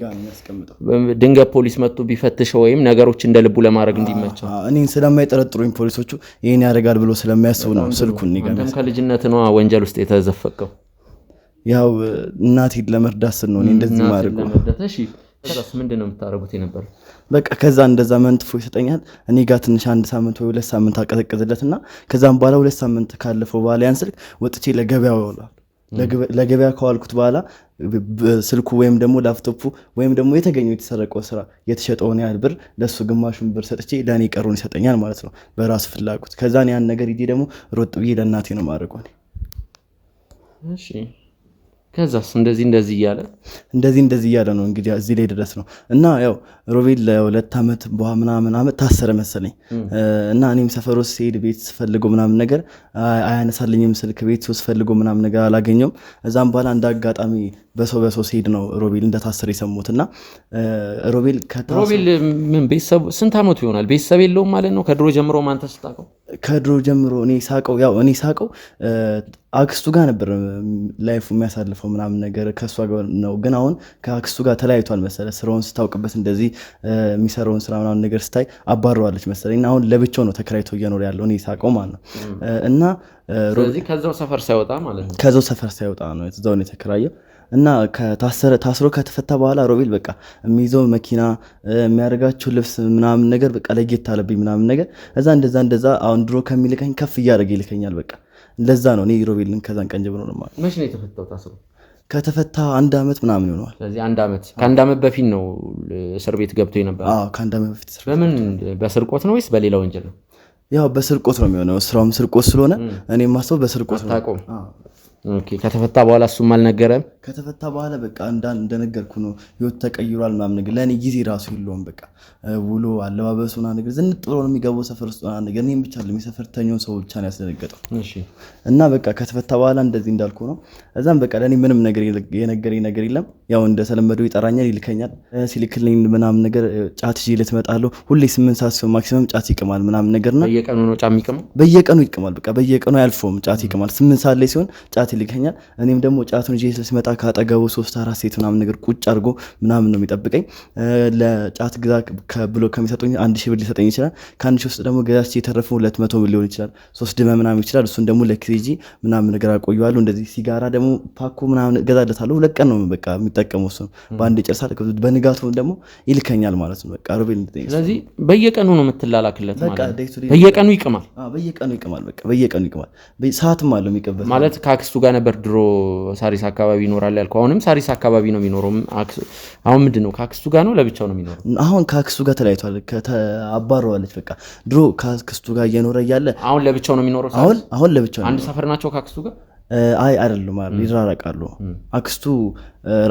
A: ድንገት ፖሊስ መጥቶ ቢፈትሸው ወይም ነገሮች እንደ ልቡ ለማድረግ እንዲመቸው
B: እኔን ስለማይጠረጥሩኝ ፖሊሶቹ ይሄን ያደርጋል ብሎ ስለሚያስቡ ነው ስልኩን
A: አንተም ከልጅነት ነው ወንጀል ውስጥ የተዘፈቀው።
B: ያው እናቴን ለመርዳት ስል ነው እኔ እንደዚህ ማድረግ ነው።
A: እሺ ከዛስ ምንድን ነው የምታደርጉት የነበረው?
B: በቃ ከዛ እንደዛ መንትፎ ይሰጠኛል። እኔ ጋር ትንሽ 1 ሳምንት ወይ 2 ሳምንት አቀዘቅዝለትና ከዛም በኋላ 2 ሳምንት ካለፈው በኋላ ያን ስልክ ወጥቼ ለገበያው ያውላል። ለገበያ ከዋልኩት በኋላ ስልኩ ወይም ደግሞ ላፕቶፑ ወይም ደግሞ የተገኘው የተሰረቀው ስራ የተሸጠውን ያህል ብር ለሱ ግማሹን ብር ሰጥቼ ለኔ ቀሩን ይሰጠኛል ማለት ነው በራሱ ፍላጎት። ከዛን ያን ነገር ይዤ ደግሞ ሮጥ ብዬ ለእናቴ ነው ማድረግ ነው።
A: እሺ ከዛስ እንደዚህ እያለ
B: ነው እንግዲህ እዚህ ላይ ድረስ ነው እና ያው ሮቤል ለ2 ዓመት ምናምን ዓመት ታሰረ መሰለኝ እና እኔም ሰፈር ውስጥ ሲሄድ ቤት ስፈልገው ምናምን ነገር አያነሳልኝም ስልክ ቤት ውስጥ ፈልገው ምናምን ነገር አላገኘውም። እዛም በኋላ እንዳጋጣሚ በሰው ሲሄድ ነው ሮቤል እንደታሰረ የሰሙት እና ሮቤል
A: ምን ቤተሰብ ስንት ዓመቱ ይሆናል? ቤተሰብ የለውም ማለት ነው ከድሮ ጀምሮ? ማንተ ስታውቀው?
B: ከድሮ ጀምሮ እኔ ሳቀው አክስቱ ጋር ነበር ላይፉ የሚያሳልፈው ምናምን ነገር ከሷ ጋር ነው። ግን አሁን ከአክስቱ ጋር ተለያይቷል መሰለ። ስራውን ስታውቅበት እንደዚህ የሚሰራውን ስራ ምናምን ነገር ስታይ አባረዋለች መሰለኝ እና አሁን ለብቻው ነው ተከራይቶ እየኖረ ያለው እኔ ሳቀው ማለት ነው እና
A: ስለዚህ ከዛው ሰፈር ሳይወጣ ማለት ነው
B: ከዛው ሰፈር ሳይወጣ ነው እዛው ነው የተከራየው እና ታስሮ ከተፈታ በኋላ ሮቤል በቃ የሚይዘው መኪና የሚያደርጋቸው ልብስ ምናምን ነገር በቃ ለጌት አለብኝ ምናምን ነገር እዛ እንደዛ አሁን ድሮ ከሚልከኝ ከፍ እያደረገ ይልከኛል። በቃ ለዛ ነው እኔ ሮቤልን ከዛን ቀን ጀምሮ ነው ማለት።
A: መቼ ነው የተፈታው? ታስሮ
B: ከተፈታ 1 ዓመት ምናምን ይሆናል።
A: ስለዚህ ከአንድ ዓመት በፊት ነው እስር ቤት ገብቶ የነበረው?
B: አዎ ከ1 ዓመት በፊት።
A: በምን በስርቆት ነው ወይስ በሌላ ወንጀል ነው?
B: ያው በስርቆት ነው የሚሆነው። ስራውም ስርቆት ስለሆነ እኔ ማስበው በስርቆት ነው።
A: ኦኬ ከተፈታ በኋላ እሱም አልነገረም?
B: ከተፈታ በኋላ በቃ እንደነገርኩ ነው ህይወት ተቀይሯል ምናምን ነገር ለኔ ጊዜ ራሱ የለውም። በቃ ውሎ አለባበሱ ምናምን ነገር ዝንጥ ብሎ ነው የሚገባው ሰፈር ውስጥ ምናምን ነገር እኔም ብቻ አይደለም የሰፈርተኛውን ሰው ብቻ ነው ያስደነገጠው።
A: እሺ
B: እና በቃ ከተፈታ በኋላ እንደዚህ እንዳልኩ ነው። እዛም በቃ ለኔ ምንም ነገር የነገረኝ ነገር የለም። ያው እንደተለመደው ይጠራኛል፣ ይልከኛል። ሲልክልኝ ምናምን ነገር ጫት ይዤ ልትመጣለሁ ሁሌ 8 ሰዓት ሲሆን ማክሲመም ጫት ይቅማል ምናምን ነገር ነው።
A: በየቀኑ ነው ጫት የሚቅመው?
B: በየቀኑ ይቅማል። በቃ በየቀኑ አያልፈውም ጫት ይቅማል። 8 ሰዓት ላይ ሲሆን ጫት ይልከኛል። እኔም ደግሞ ጫቱን ይዤ ሲመጣ ካጠገቡ 3-4 ሴት ምናምን ነገር ቁጭ አድርጎ ምናምን ነው የሚጠብቀኝ። ለጫት ግዛ ብሎ ከሚሰጡኝ 1000 ብር ሊሰጠኝ ይችላል። ከ1000 ውስጥ ደግሞ ገዛች የተረፈው 200 ብር ሊሆን ይችላል። 3 ድመ ምናምን ይችላል። እሱን ደግሞ ለክሬጂ ምናምን ነገር አቆየዋለሁ። እንደዚህ ሲጋራ ደግሞ ፓኮ ምናምን ገዛለታለሁ። 2 ቀን ነው በቃ የሚጠቀመው እሱ በአንድ ይጨርሳል። በንጋቱ ደግሞ ይልከኛል ማለት ነው። በቃ ሮቤል እንደዚህ።
A: ስለዚህ በየቀኑ ነው የምትላላክለት ማለት ነው? በየቀኑ ይቅማል?
B: በየቀኑ ይቅማል። በቃ በየቀኑ ይቅማል። ሰዓትም አለው የሚቀበል
A: ማለት ከአክስቱ ጋር ነበር ድሮ ሳሪስ አካባቢ ይኖራል ያልከው፣ አሁንም ሳሪስ አካባቢ ነው የሚኖረው? አሁን ምንድነው ከአክስቱ ጋር ነው ለብቻው ነው የሚኖረው?
B: አሁን ከአክስቱ ጋር ተለያይቷል። አባረዋለች። በቃ ድሮ ከአክስቱ ጋር እየኖረ እያለ
A: አሁን ለብቻው ነው የሚኖረው?
B: አሁን ለብቻው ነው።
A: አንድ ሰፈር ናቸው ከአክስቱ ጋር?
B: አይደለም ማለት ይራራቃሉ። አክስቱ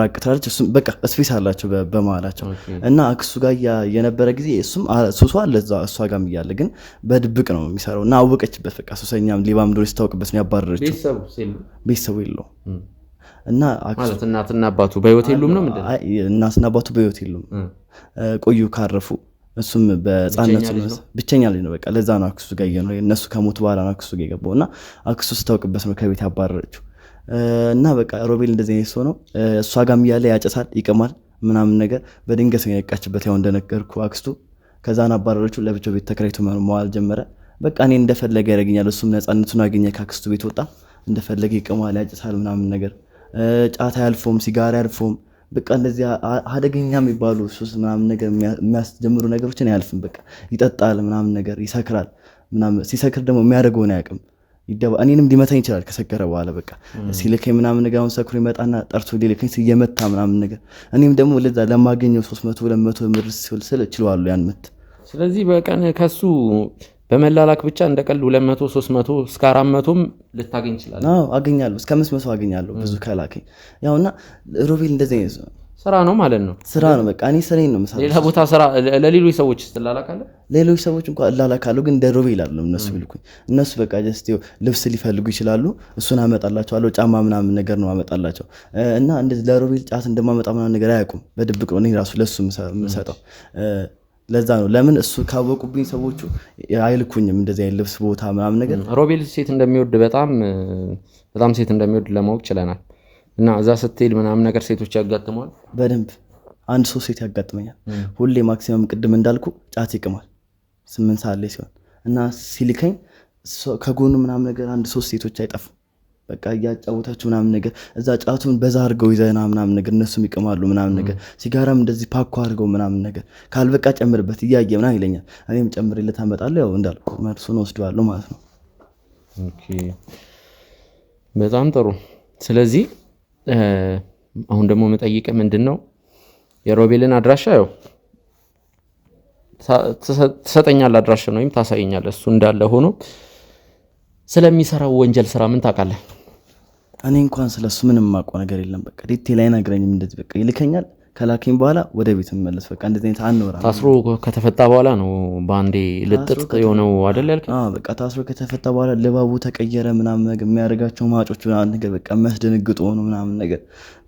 B: ራቅ ትላለች፣ እሱም በቃ ስፔስ አላቸው በመሃላቸው እና አክስቱ ጋር የነበረ ጊዜ እሱም ሱሷ ለዛ እሷ ጋርም እያለ ግን በድብቅ ነው የሚሰራው እና አወቀችበት። በቃ ሱሰኛም ሌባም እንደሆነ ሲታወቅበት ነው ያባረረችው። ቤተሰቡ የለውም እና
A: ማለት እናትና አባቱ በህይወት የሉም ነው ምንድነው?
B: እናትና አባቱ በህይወት የሉም፣ ቆዩ ካረፉ። እሱም በህፃንነቱ ብቸኛ ልጅ ነው። በቃ ለዛ ነው አክስቱ ጋር ነው እነሱ ከሞቱ በኋላ ነው አክስቱ ጋር የገባው እና አክስቱ ስታውቅበት ነው ከቤት ያባረረችው። እና በቃ ሮቤል እንደዚህ አይነት ሰው ነው። እሷ ጋርም እያለ ያጨሳል፣ ይቅማል ምናምን ነገር። በድንገት ነው የነቃችበት ያው እንደነገርኩ አክስቱ። ከዛን አባረረችው። ለብቻው ቤት ተከራይቶ መዋል ጀመረ። በቃ እኔ እንደፈለገ ያደርገኛል። እሱም ነፃነቱን አገኘ፣ ከአክስቱ ቤት ወጣ። እንደፈለገ ይቀማል ያጭሳል ምናምን ነገር ጫት አያልፈውም ሲጋራ አያልፈውም በቃ እንደዚህ አደገኛ የሚባሉ ሱስ ምናምን ነገር የሚያስጀምሩ ነገሮችን አያልፍም በቃ ይጠጣል ምናምን ነገር ይሰክራል ምናምን ሲሰክር ደግሞ የሚያደርገውን አያውቅም እኔንም ሊመታኝ ይችላል ከሰከረ በኋላ በቃ ሲልከኝ ምናምን ነገር አሁን ሰክሮ ይመጣና ጠርቶ ሊልከኝ ሲየመታ ምናምን ነገር እኔም ደግሞ ለዛ ለማገኘው 300 200 ብር ስል እችላለሁ ያን ምት
A: ስለዚህ በቀን ከሱ በመላላክ ብቻ እንደቀል 200 300 እስከ 400ም ልታገኝ ይችላል
B: አዎ አገኛለሁ እስከ 500 አገኛለሁ ብዙ ከላከኝ ያውና ሮቤል እንደዚህ ነው
A: ስራ ነው ማለት ነው
B: ስራ ነው በቃ እኔ ስራዬን ነው መስራት
A: ሌላ ቦታ ስራ ለሌሎች ሰዎች ትላላካለህ
B: ሌሎች ሰዎች እንኳን እላላካለሁ ግን ሮቤል አይደለም እነሱ ቢልኩኝ እነሱ በቃ ጀስት ልብስ ሊፈልጉ ይችላሉ እሱን አመጣላቸዋለሁ ጫማ ምናምን ነገር ነው አመጣላቸው እና እንደዚህ ለሮቤል ጫት እንደማመጣ ምናምን ነገር አያውቁም በድብቅ ነው እኔ ራሱ ለሱ የምሰጠው ለዛ ነው ለምን እሱ ካወቁብኝ ሰዎቹ አይልኩኝም እንደዚህ አይነት ልብስ ቦታ ምናምን ነገር
A: ሮቤል ሴት እንደሚወድ በጣም ሴት እንደሚወድ ለማወቅ ችለናል እና እዛ ስትሄድ ምናምን ነገር ሴቶች ያጋጥመዋል
B: በደንብ አንድ 3 ሴት ያጋጥመኛል ሁሌ ማክሲመም ቅድም እንዳልኩ ጫት ይቅማል 8 ሰዓት ላይ ሲሆን እና ሲልከኝ ከጎኑ ምናምን ነገር አንድ 3 ሴቶች አይጠፉ በቃ ያጫውታችሁ ምናምን ነገር እዛ ጫቱን በዛ አድርገው ይዘና ምናምን ነገር እነሱም ይቅማሉ ምናምን ነገር ሲጋራም እንደዚህ ፓኮ አድርገው ምናምን ነገር ካልበቃ ጨምርበት እያየ ምናምን ይለኛል እኔም ጨምሬለት አመጣለሁ ያው እንዳልኩ መልሱን ወስደዋለሁ ማለት ነው
A: ኦኬ በጣም ጥሩ ስለዚህ አሁን ደግሞ መጠይቀህ ምንድነው የሮቤልን አድራሻ ያው ትሰጠኛለህ አድራሻ ነው ወይም ታሳየኛለህ እሱ እንዳለ ሆኖ ስለሚሰራው ወንጀል ስራ ምን ታውቃለህ
B: እኔ እንኳን ስለሱ ምንም ማውቀው ነገር የለም በቃ ዲቴል አይነግረኝም እንደዚህ በቃ ይልከኛል ከላከኝ በኋላ ወደ ቤት መመለስ በቃ እንደዚህ አይነት አንወራ
A: ታስሮ ከተፈታ በኋላ ነው ባንዴ ልጥጥ የሆነው አይደል ያልከኝ
B: በቃ ታስሮ ከተፈታ በኋላ ልባቡ ተቀየረ ምናምን ነገር የሚያደርጋቸው ማጮች ምናምን ነገር በቃ የሚያስደነግጡ ነው ምናምን ነገር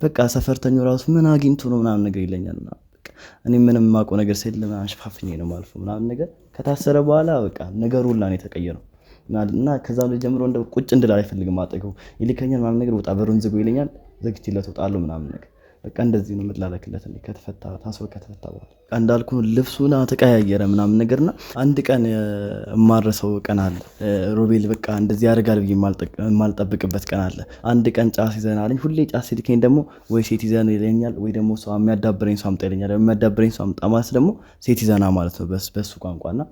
B: በቃ ሰፈርተኛው ራሱ ምን አግኝቶ ነው ምናምን ነገር ይለኛል ምናምን በቃ እኔ ምንም ማውቀው ነገር ስለሌለ አንሽፋፍኝ ነው ማለት ነው ምናምን ነገር ከታሰረ በኋላ በቃ ነገሩ ሁላ ነው የተቀየረው እና ከዛም ላይ ጀምሮ እንደ ቁጭ እንድላ አይፈልግም አጠገቡ ይልከኛል ምናምን ነገር ወጣ በሩን ዝጉ ይለኛል ዘግቼለት እወጣለሁ ምናምን ነገር በቃ እንደዚህ ነው መላላክለት እኔ ታስሮ ከተፈታ በኋላ እንዳልኩ ልብሱና ተቀያየረ ምናምን ነገርና አንድ ቀን የማረሰው ቀን አለ ሮቤል በቃ እንደዚህ ያደርጋል ብዬ የማልጠብቅበት ቀን አለ አንድ ቀን ጫት ይዘናልኝ ሁሌ ጫት ሲልከኝ ደግሞ ወይ ሴት ይዘን ይለኛል ወይ ደግሞ ሰው የሚያዳብረኝ ሰው አምጣ ይለኛል የሚያዳብረኝ ሰው አምጣ ማለት ደግሞ ሴት ይዘና ማለት ነው በሱ ቋንቋና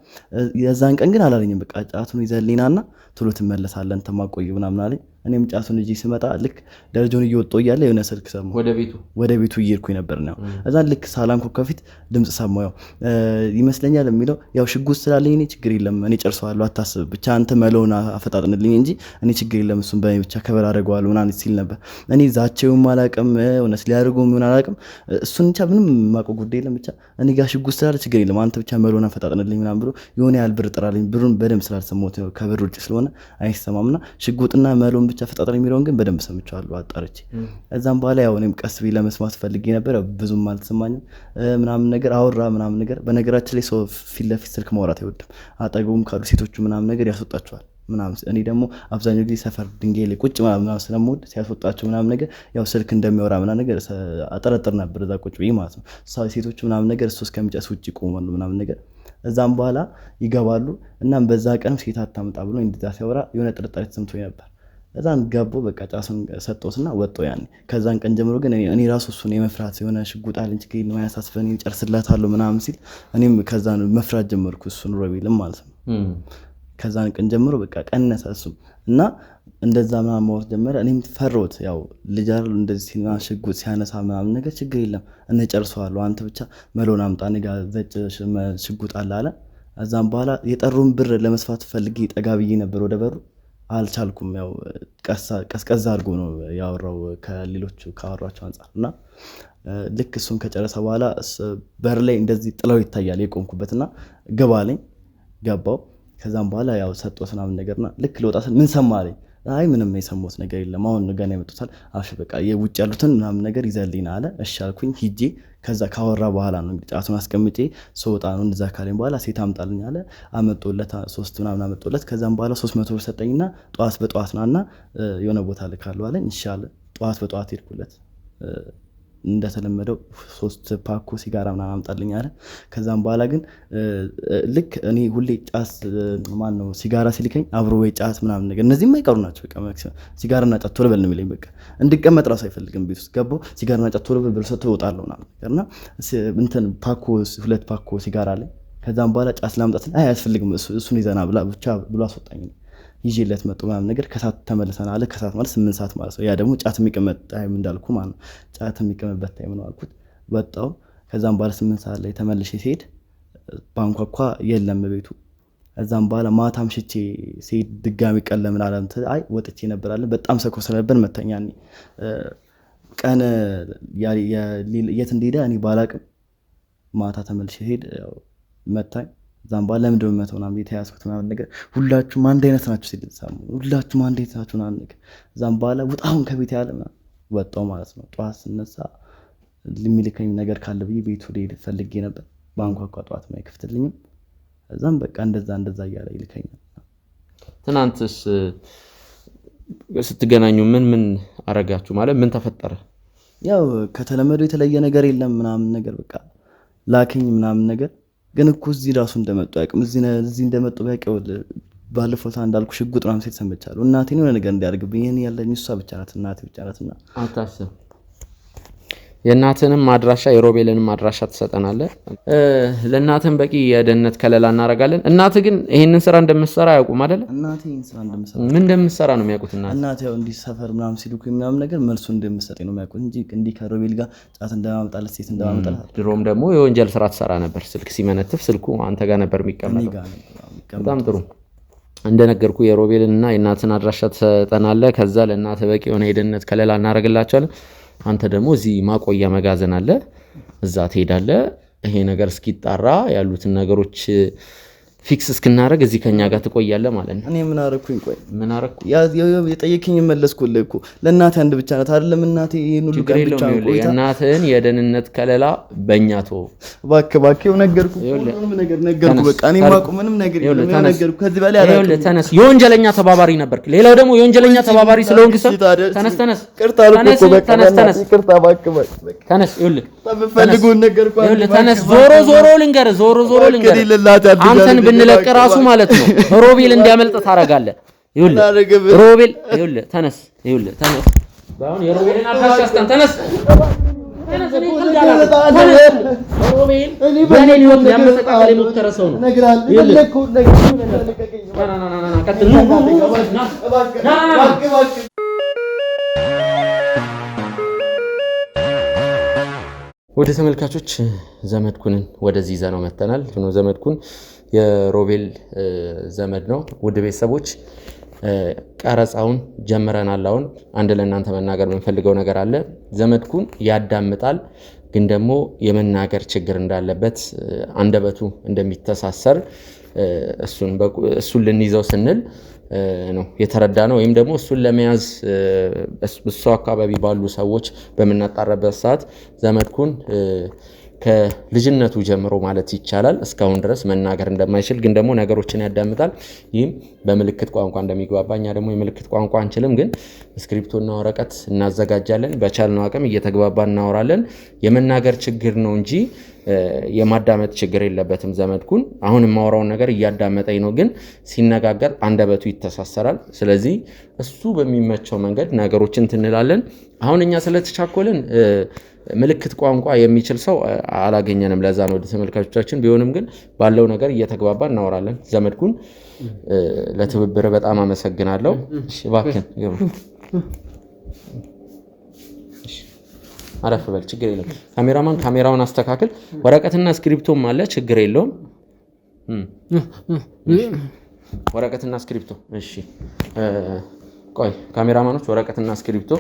B: የዛን ቀን ግን አላለኝም በቃ ጫቱን ይዘልኝና ቶሎ ትመለሳለን ተማቆዩ ምናምን አለኝ እኔም ጫቱን እጂ ስመጣ ልክ ደረጃውን እየወጣሁ እያለ የሆነ ስልክ ሰማሁ ወደ ቤቱ እየሄድኩኝ ነበር ነው እዛን ልክ ሳላንኮ ከፊት ድምጽ ሰማሁ ይመስለኛል የሚለው ያው ሽጉጥ ስላለኝ እኔ ችግር የለም እኔ ጨርሰዋለሁ አታስብ ብቻ አንተ መለውን አፈጣጥንልኝ እንጂ እኔ ችግር የለም እሱን በእኔ ብቻ ከበር አደርገዋለሁ ምናምን ሲል ነበር እኔ ዛቼውም አላውቅም እውነት ሊያደርገው ምን አላውቅም እሱን ብቻ ምንም የማውቀው ጉዳይ የለም ብቻ እኔ ጋር ሽጉጥ ስላለ ችግር የለም አንተ ብቻ መለውን አፈጣጥንልኝ ምናምን ብሎ የሆነ ያህል ብር ጥራልኝ ብሩን በደንብ ስላልሰማሁት ከብር ውጭ ስለሆነ አይሰማምና ሽጉጥና መለውን ብቻ ፈጣጥር የሚለውን ግን በደንብ ሰምቻለሁ አጣርቼ እዛም በኋላ ያው እኔም ቀስ ብዬ ለመስማት ፈልጌ ነበር ብዙም አልተሰማኝም ምናምን ነገር አወራ ምናምን ነገር በነገራችን ላይ ሰው ፊት ለፊት ስልክ ማውራት አይወድም አጠገቡም ካሉ ሴቶቹ ምናምን ነገር ያስወጣቸዋል ምናምን እኔ ደግሞ አብዛኛው ጊዜ ሰፈር ድንጋይ ላይ ቁጭ ምናምን ስለምወድ ሲያስወጣቸው ምናምን ነገር ያው ስልክ እንደሚያወራ ምናምን ነገር አጠረጥር ነበር እዛ ቁጭ ብዬ ማለት ነው ሴቶቹ ምናምን ነገር እሱ እስከሚጨርስ ውጭ ይቆማሉ ምናምን ነገር እዛም በኋላ ይገባሉ እናም በዛ ቀን ሴት አታምጣ ብሎ እንደዛ ሲያወራ የሆነ ጥርጣሬ ተሰምቶኝ ነበር እዛን ገቦ በቃ ጫሱን ሰጠውትና ወጣው ያኔ ከዛን ቀን ጀምሮ ግን እኔ ራሱ እሱን የመፍራት የሆነ ሽጉጥ አለኝ ችግር ነው ያሳስፈኝ ጨርስላታለሁ ምናምን ሲል እኔም ከዛን መፍራት ጀመርኩ እሱን ሮቤልም ማለት ነው ከዛን ቀን ጀምሮ በቃ ቀነሰ እሱ እና እንደዛ ምናምን ማወቅ ጀመረ እኔም ፈሮት ያው ልጅ አይደል እንደዚህ ሲና ሽጉጥ ሲያነሳ ምናምን ነገር ችግር የለም እኔ ጨርሰዋለሁ አንተ ብቻ መሎን አምጣ እኔ ጋር ዘጭ ሽጉጥ አለ እዛም በኋላ የጠሩን ብር ለመስፋት ፈልጌ ጠጋ ብዬ ነበር ወደ በሩ አልቻልኩም ያው ቀስቀዝ አድርጎ ነው ያወራው ከሌሎቹ ካወራቸው አንፃርና ልክ እሱን ከጨረሰ በኋላ በር ላይ እንደዚህ ጥለው ይታያል የቆምኩበትና ገባለኝ ገባው ከዛም በኋላ ያው ሰጥቶት ምናምን ነገርና ልክ ለወጣ ምን ሰማለኝ አይ ምንም የሰማሁት ነገር የለም አሁን ገና የመጡታል አሽ በቃ የውጭ ያሉትን ምናምን ነገር ይዘልኝ አለ እሺ አልኩኝ ሂጄ ከዛ ካወራ በኋላ ነው ጫቱን አስቀምጬ ሰውጣ ነው እንደዛ ካለኝ በኋላ ሴት አምጣልኝ አለ አመጣውለት 3 ምናምን አመጣውለት ከዛም በኋላ 300 ብር ሰጠኝና ጧት በጧት ናና የሆነ ቦታ ልካለሁ አለኝ እሺ አለ ጧት በጧት ሄድኩለት እንደተለመደው 3 ፓኮ ሲጋራ ምናምን አምጣልኝ አለ። ከዛም በኋላ ግን ልክ እኔ ሁሌ ጫስ ማን ነው ሲጋራ ሲልከኝ አብሮ ወይ ጫስ ምናምን ነገር እነዚህም አይቀሩ ናቸው። በቃ ማክሲመም ሲጋራና ጫት ቶሎ በል ነው የሚለኝ። በቃ እንድቀመጥ ራሱ አይፈልግም። ቤት ውስጥ ገባሁ ሲጋራና ጫት ቶሎ በል ሰጥቶ እወጣለሁ ምናምን ነገርና እንትን ፓኮ 2 ፓኮ ሲጋራ አለኝ። ከዛም በኋላ ጫስ ላምጣት አይ አያስፈልግም እሱን ይዘና ብቻ ብሎ አስወጣኝ። ይዤለት መጡ ምናምን ነገር ከሰዓት ተመልሰን አለ። ከሰዓት ማለት 8 ሰዓት ማለት ነው። ያ ደግሞ ጫት የሚቀመጥ ታይም እንዳልኩ ማለት ነው። ጫት የሚቀመጥበት ታይም ነው አልኩት። ወጣው። ከዛም በኋላ 8 ሰዓት ላይ ተመልሼ ሲሄድ ባንኳኳ የለም ቤቱ። ከዛም በኋላ ማታም ሽቼ ሲሄድ ድጋሚ ቀን ለምን አለም አይ ወጥቼ ነበራለን። በጣም ሰኮ ስለነበር መተኛኒ ቀን የት እንደሄደ እኔ ባላቅም ማታ ተመልሼ ሲሄድ መታኝ። ዛም በኋላ ለምን ደም መተውና የተያዝኩት ምናምን ነገር ሁላችሁም አንድ አይነት ናችሁ ሲል ተሳሙ። ሁላችሁም አንድ አይነት ናችሁ ምናምን ነገር ዛም በኋላ ወጣሁን ከቤት ያለ ወጣው ማለት ነው። ጧት ስነሳ ለሚልከኝ ነገር ካለ ብዬ ቤቱ ሄድ ፈልጌ ነበር። ባንኳኳ ጧት ነው አይከፍትልኝም። ዛም በቃ እንደዛ እያለ ይልከኛል።
A: ትናንትስ ስትገናኙ ምን አረጋችሁ? ማለት ምን ተፈጠረ?
B: ያው ከተለመደው የተለየ ነገር የለም ምናምን ነገር በቃ ላከኝ ምናምን ነገር ግን እኮ እዚህ ራሱ እንደመጡ ያቅም እዚህ እንደመጡ በቃው ባለፈው እንዳልኩ ሽጉጥ ምናምን ሲል ሰምቻለሁ። እናቴን የሆነ ነገር እንዲያርግብኝ እኔ ያለኝ እሷ ብቻ ናት እናቴ ብቻ ናትና
A: አታስብ። የእናትንም አድራሻ የሮቤልንም አድራሻ ትሰጠናለህ። ለእናትም በቂ የደህንነት ከለላ እናረጋለን። እናት ግን ይሄንን ስራ እንደምትሰራ አያውቁም አይደል?
B: እናቴ ይሄን ስራ እንደምትሰራ
A: ምን እንደምትሰራ ነው የሚያውቁት።
B: እናቴ ያው እንዲህ ሰፈር ምናምን ሲልኩ ምናምን ነገር መልሱ እንደምትሰጠኝ ነው የሚያውቁት እንጂ እንዲህ ከሮቤል ጋር ጫት እንደማመጣለት ሴት እንደማመጣለት።
A: ድሮም ደግሞ የወንጀል ስራ ትሰራ ነበር። ስልክ ሲመነትፍ ስልኩ አንተ ጋር ነበር የሚቀመጠው። በጣም ጥሩ። እንደነገርኩ የሮቤልንና የእናትን አድራሻ ትሰጠናለህ። ከዛ ለእናት በቂ የሆነ የደህንነት ከለላ እናረጋላቸዋለን። አንተ ደግሞ እዚህ ማቆያ መጋዘን አለ፣ እዛ ትሄዳለህ። ይሄ ነገር እስኪጣራ ያሉትን ነገሮች ፊክስ እስክናረግ እዚህ ከኛ ጋር ትቆያለህ ማለት ነው።
B: እኔ ምን አረኩኝ? ቆይ
A: ምን አረኩ?
B: የጠየቅኝ መለስኩልህ እኮ። ለእናቴ አንድ ብቻ ናት አይደለም? እናቴ ይሄን ሁሉ ቀን ብቻ ነው።
A: የእናትህን የደህንነት ከለላ በእኛ ተወው
B: እባክህ። ነገርኩህ፣ ሁሉንም ነገር ነገርኩህ። በቃ እኔ ማውቀው ምንም ነገር የለም። ነገርኩህ። ከዚህ በላይ አላውቅም።
A: ተነስ። የወንጀለኛ ተባባሪ ነበርክ። ሌላው ደግሞ የወንጀለኛ ተባባሪ ስለሆንክ ተነስ።
B: ቅርታ አልኩህ እኮ በቃ ቅርታ እባክህ።
A: ተነስ። ይኸውልህ
B: የምፈልገውን ነገርኩህ።
A: ተነስ። ዞሮ ልንገርህ አንተን ብንለቅ ራሱ ማለት ነው ሮቤል እንዲያመልጥ ታረጋለህ። ይኸውልህ ሮቤል ተነስ። ባሁን የሮቤልን አድራሻ አስቀን ተነስ። ሮቤል በኔ ህይወት ያመጣቀለ የሞከረ ሰው ነው። ወደ ተመልካቾች ዘመድኩንን ወደዚህ ይዘነው መተናል። ዘመድኩን የሮቤል ዘመድ ነው። ውድ ቤተሰቦች ቀረጻውን ጀምረናል። አሁን አንድ ለእናንተ መናገር የምንፈልገው ነገር አለ። ዘመድኩን ያዳምጣል፣ ግን ደግሞ የመናገር ችግር እንዳለበት አንደበቱ እንደሚተሳሰር እሱን ልንይዘው ስንል ነው የተረዳ ነው። ወይም ደግሞ እሱን ለመያዝ እሱ አካባቢ ባሉ ሰዎች በምናጣራበት ሰዓት ዘመድኩን ከልጅነቱ ጀምሮ ማለት ይቻላል እስካሁን ድረስ መናገር እንደማይችል ግን ደግሞ ነገሮችን ያዳምጣል። ይህም በምልክት ቋንቋ እንደሚግባባ፣ እኛ ደግሞ የምልክት ቋንቋ አንችልም፣ ግን ስክሪፕቶና ወረቀት እናዘጋጃለን። በቻልነው አቅም እየተግባባ እናወራለን። የመናገር ችግር ነው እንጂ የማዳመጥ ችግር የለበትም። ዘመድኩን አሁን የማወራውን ነገር እያዳመጠኝ ነው፣ ግን ሲነጋገር አንደበቱ ይተሳሰራል። ስለዚህ እሱ በሚመቸው መንገድ ነገሮችን እንትንላለን። አሁን እኛ ስለተቻኮልን ምልክት ቋንቋ የሚችል ሰው አላገኘንም። ለዛ ነው ወደ ተመልካቾቻችን። ቢሆንም ግን ባለው ነገር እየተግባባ እናወራለን። ዘመድኩን ለትብብር በጣም አመሰግናለሁ። እሺ እባክህን አረፍ በል፣ ችግር የለም። ካሜራማን ካሜራውን አስተካክል። ወረቀትና ስክሪፕቶም አለ፣ ችግር የለውም። ወረቀትና ስክሪፕቶ። እሺ ቆይ ካሜራማኖች፣ ወረቀትና ስክሪፕቶ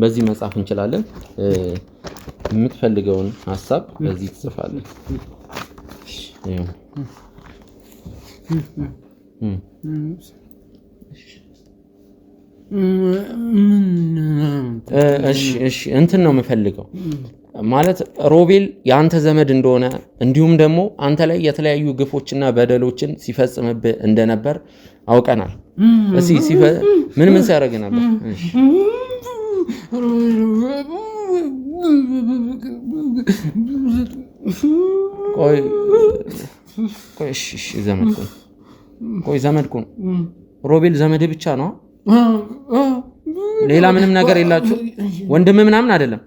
A: በዚህ መጻፍ እንችላለን። የምትፈልገውን ሐሳብ በዚህ ትጽፋለህ። እሺ እንትን ነው የምፈልገው ማለት ሮቤል ያንተ ዘመድ እንደሆነ እንዲሁም ደግሞ አንተ ላይ የተለያዩ ግፎችና በደሎችን ሲፈጽምብህ እንደነበር አውቀናል። እስኪ ምን ሲያደርግ ነበር? እሺ ዘመድኩን ሮቤል ዘመድ ብቻ ነው? ሌላ ምንም ነገር የላችሁ? ወንድም ምናምን አይደለም?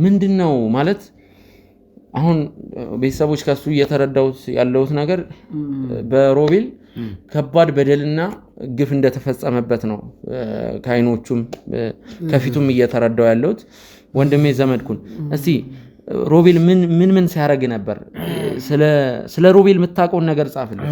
A: ምንድነው ማለት አሁን ቤተሰቦች ከሱ እየተረዳውት ያለውት ነገር በሮቤል ከባድ በደልና ግፍ እንደተፈጸመበት ነው ከአይኖቹም ከፊቱም እየተረዳው ያለውት። ወንድሜ ዘመድኩን እስቲ ሮቤል ምን ሲያደርግ ነበር? ስለ ሮቤል የምታውቀውን ነገር ጻፍልኝ።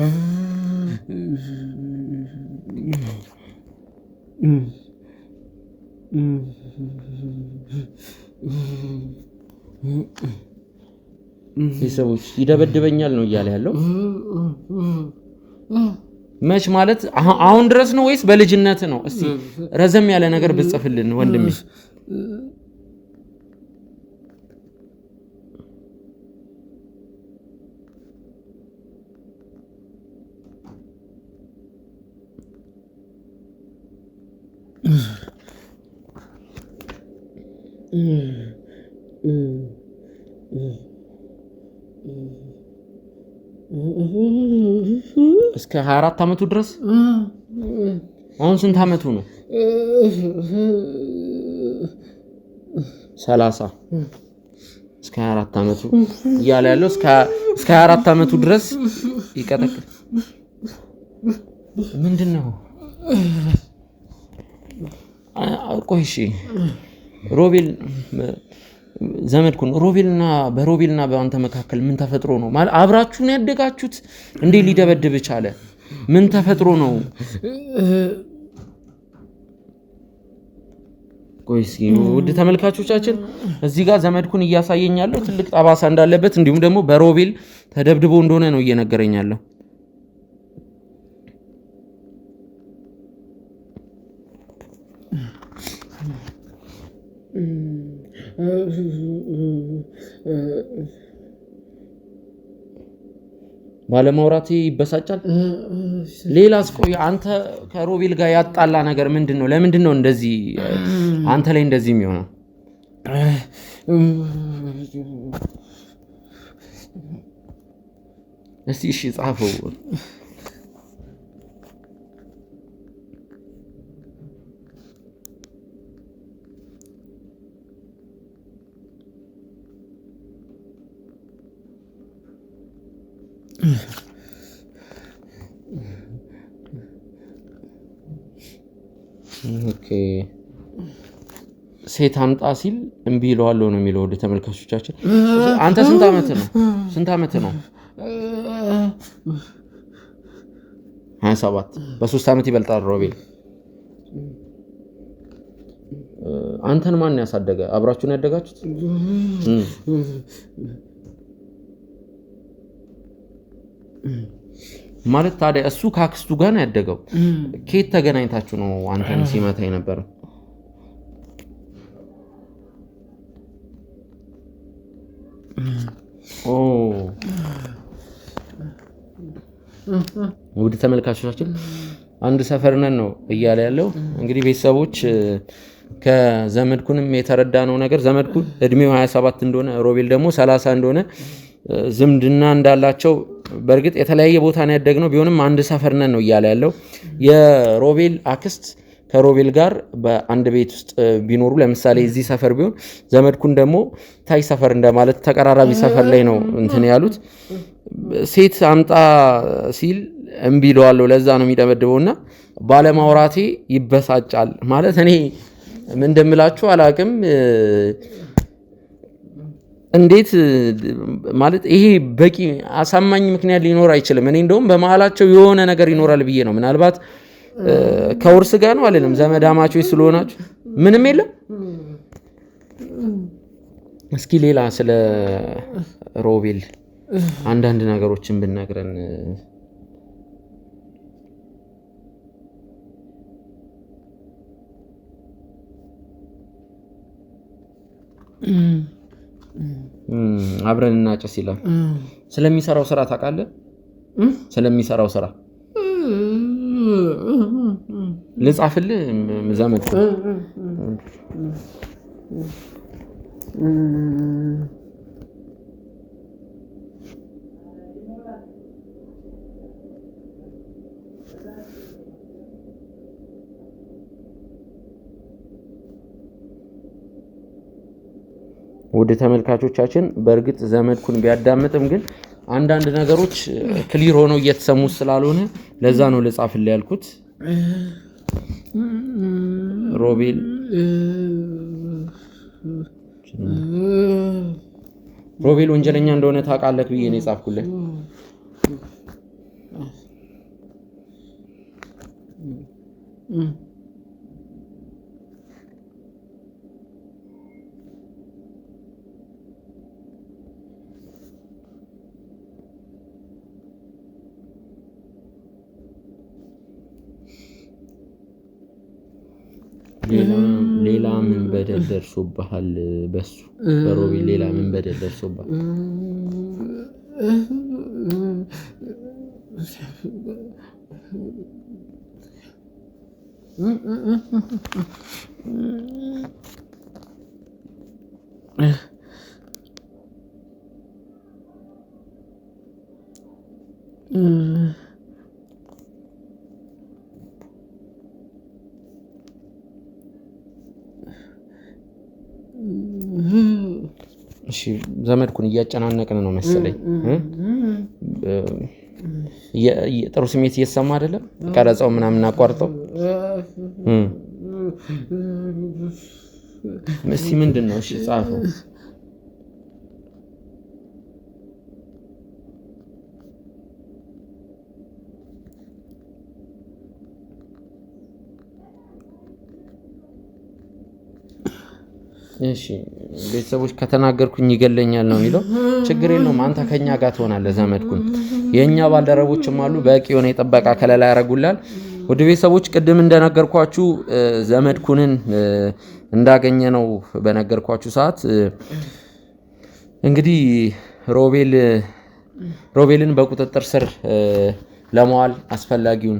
A: ቤተሰቦች ይደበድበኛል ነው እያለ ያለው። መች ማለት አሁን ድረስ ነው ወይስ በልጅነት ነው? እስቲ ረዘም ያለ ነገር ብጽፍልን ወንድሜ። እስከ 24 አመቱ ድረስ። አሁን ስንት አመቱ ነው? 30 እስከ 24 አመቱ እያለ ያለው እስከ 24 አመቱ ድረስ ይቀጠቅጥ። ምንድነው? ቆይ እሺ ሮቤል ዘመድኩን በሮቤልና በአንተ መካከል ምን ተፈጥሮ ነው? ማለት አብራችሁ ነው ያደጋችሁት? እንዴ ሊደበድብ ቻለ? ምን ተፈጥሮ ነው? ቆይ እስኪ ውድ ተመልካቾቻችን እዚህ ጋር ዘመድኩን እያሳየኝ ያለው ትልቅ ጠባሳ እንዳለበት እንዲሁም ደግሞ በሮቤል ተደብድቦ እንደሆነ ነው እየነገረኝ ያለው። ባለማውራቴ ይበሳጫል። ሌላስ? ቆይ አንተ ከሮቤል ጋር ያጣላ ነገር ምንድነው? ለምንድነው እንደዚህ አንተ ላይ እንደዚህ የሚሆነው? እስቲ እሺ ጻፈው። ኦኬ ሴት አምጣ ሲል እምቢ ይለዋለሁ ነው የሚለው። ወደ ተመልካቾቻችን አንተ ስንት አመት ነው? 27 በ3 አመት ይበልጣል ሮቤል። አንተን ማን ያሳደገ? አብራችሁን ያደጋችሁት? ማለት ታዲያ እሱ ካክስቱ ጋር ነው ያደገው። ከየት ተገናኝታችሁ ነው አንተን ሲመታ የነበረው? ውድ ተመልካቾቻችን አንድ ሰፈር ነን ነው እያለ ያለው። እንግዲህ ቤተሰቦች ከዘመድኩንም የተረዳነው ነገር ዘመድኩን እድሜው 27 እንደሆነ ሮቤል ደግሞ 30 እንደሆነ ዝምድና እንዳላቸው በእርግጥ የተለያየ ቦታ ነው ያደግነው ቢሆንም አንድ ሰፈር ነን ነው እያለ ያለው። የሮቤል አክስት ከሮቤል ጋር በአንድ ቤት ውስጥ ቢኖሩ ለምሳሌ እዚህ ሰፈር ቢሆን ዘመድኩን ደግሞ ታይ ሰፈር እንደማለት ተቀራራቢ ሰፈር ላይ ነው እንትን ያሉት። ሴት አምጣ ሲል እምቢ ይለዋለሁ ለዛ ነው የሚደበድበውና ባለማውራቴ ይበሳጫል ማለት እኔ ምን እንደምላችሁ አላቅም። እንዴት ማለት ይሄ በቂ አሳማኝ ምክንያት ሊኖር አይችልም። እኔ እንደውም በመሃላቸው የሆነ ነገር ይኖራል ብዬ ነው። ምናልባት ከውርስ ጋር ነው አለንም ዘመዳማቾች ስለሆናችሁ ምንም የለም። እስኪ ሌላ ስለ ሮቤል አንዳንድ ነገሮችን ብነግረን። አብረን እናጨስ ይላል። ስለሚሰራው ስራ ታውቃለህ? ስለሚሰራው ስራ ልጻፍልህ ዘመድኩን? ወደ ተመልካቾቻችን በእርግጥ ዘመድኩን ቢያዳምጥም ግን አንዳንድ ነገሮች ክሊር ሆነው እየተሰሙ ስላልሆነ ለዛ ነው ልጻፍልህ ያልኩት። ሮቤል ወንጀለኛ እንደሆነ ታውቃለህ ብዬ ነው የጻፍኩልህ። ሌላ ምን በደል ደርሶብሃል? በሱ በሮቤል ሌላ ምን በደል ደርሶብሃል? እሺ ዘመድኩን እያጨናነቅን ነው መሰለኝ። ጥሩ ስሜት እየተሰማ አይደለም? ቀረጻው ምናምን አቋርጠው እስኪ ምንድን ነው? እሺ ጻፈው። እሺ ቤተሰቦች ከተናገርኩኝ ይገለኛል ነው የሚለው። ችግር የለውም አንተ ከኛ ጋር ትሆናለህ ዘመድኩን። የኛ ባልደረቦችም አሉ በቂ የሆነ የጥበቃ ከለላ ያደርጉላል። ወደ ቤተሰቦች ቅድም እንደነገርኳችሁ ዘመድኩንን እንዳገኘ ነው በነገርኳችሁ ሰዓት እንግዲህ ሮቤልን በቁጥጥር ስር ለማዋል አስፈላጊውን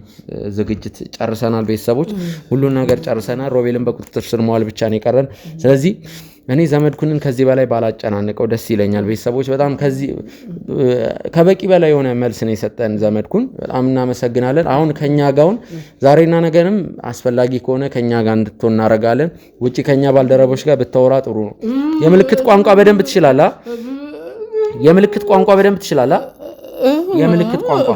A: ዝግጅት ጨርሰናል። ቤተሰቦች ሁሉን ነገር ጨርሰናል። ሮቤልን በቁጥጥር ስር ማዋል ብቻ ነው የቀረን። ስለዚህ እኔ ዘመድኩንን ከዚህ በላይ ባላጨናንቀው ደስ ይለኛል። ቤተሰቦች በጣም ከበቂ በላይ የሆነ መልስ ነው የሰጠን ዘመድኩን። በጣም እናመሰግናለን። አሁን ከኛ ጋውን ዛሬና ነገርም አስፈላጊ ከሆነ ከኛ ጋር እንድትሆን እናደርጋለን። ውጪ ከኛ ባልደረቦች ጋር ብታወራ ጥሩ ነው። የምልክት ቋንቋ በደንብ ትችላለህ? የምልክት ቋንቋ በደንብ ትችላለህ? የምልክት ቋንቋ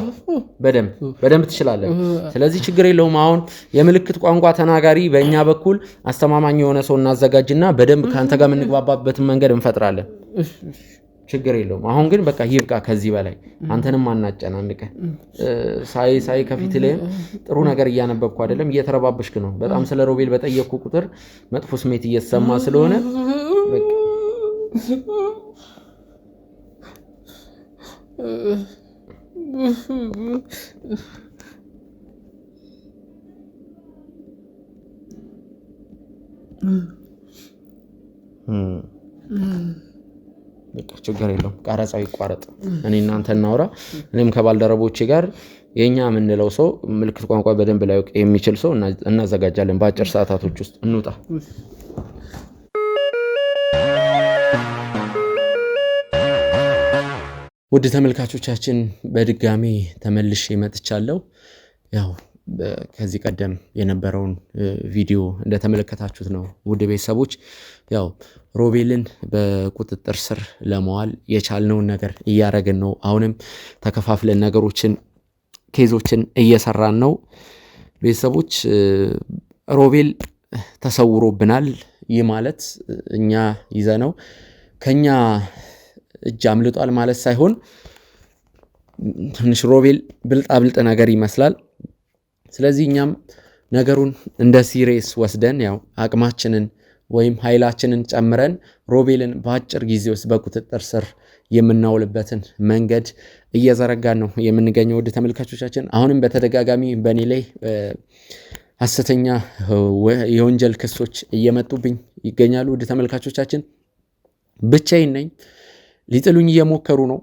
A: በደንብ ትችላለህ። ስለዚህ ችግር የለውም። አሁን የምልክት ቋንቋ ተናጋሪ በእኛ በኩል አስተማማኝ የሆነ ሰው እናዘጋጅና በደንብ ከአንተ ጋር የምንግባባበትን መንገድ እንፈጥራለን። ችግር የለውም። አሁን ግን በቃ ይብቃ። ከዚህ በላይ አንተንም አናጨናንቀህ። ሳይ ከፊት ላይ ጥሩ ነገር እያነበብኩ አይደለም፣ እየተረባበሽክ ነው። በጣም ስለ ሮቤል በጠየቅኩ ቁጥር መጥፎ ስሜት እየተሰማ ስለሆነ በቃ ችግር የለውም። ቀረጻው ይቋረጥ፣ እኔ እናንተ እናውራ። እኔም ከባልደረቦቼ ጋር የኛ የምንለው ሰው ምልክት ቋንቋ በደንብ ላይ የሚችል ሰው እናዘጋጃለን። በአጭር ሰዓታቶች ውስጥ እንውጣ። ውድ ተመልካቾቻችን በድጋሚ ተመልሼ መጥቻለሁ። ያው ከዚህ ቀደም የነበረውን ቪዲዮ እንደተመለከታችሁት ነው ውድ ቤተሰቦች። ያው ሮቤልን በቁጥጥር ስር ለማዋል የቻልነውን ነገር እያደረግን ነው። አሁንም ተከፋፍለን ነገሮችን ኬዞችን እየሰራን ነው። ቤተሰቦች ሮቤል ተሰውሮብናል። ይህ ማለት እኛ ይዘነው ከኛ እጅ አምልጧል ማለት ሳይሆን ትንሽ ሮቤል ብልጣብልጥ ነገር ይመስላል። ስለዚህ እኛም ነገሩን እንደ ሲሪየስ ወስደን ያው አቅማችንን ወይም ኃይላችንን ጨምረን ሮቤልን በአጭር ጊዜ ውስጥ በቁጥጥር ስር የምናውልበትን መንገድ እየዘረጋን ነው የምንገኘው። ውድ ተመልካቾቻችን አሁንም በተደጋጋሚ በእኔ ላይ ሐሰተኛ የወንጀል ክሶች እየመጡብኝ ይገኛሉ። ውድ ተመልካቾቻችን ብቻዬን ነኝ። ሊጥሉኝ እየሞከሩ ነው።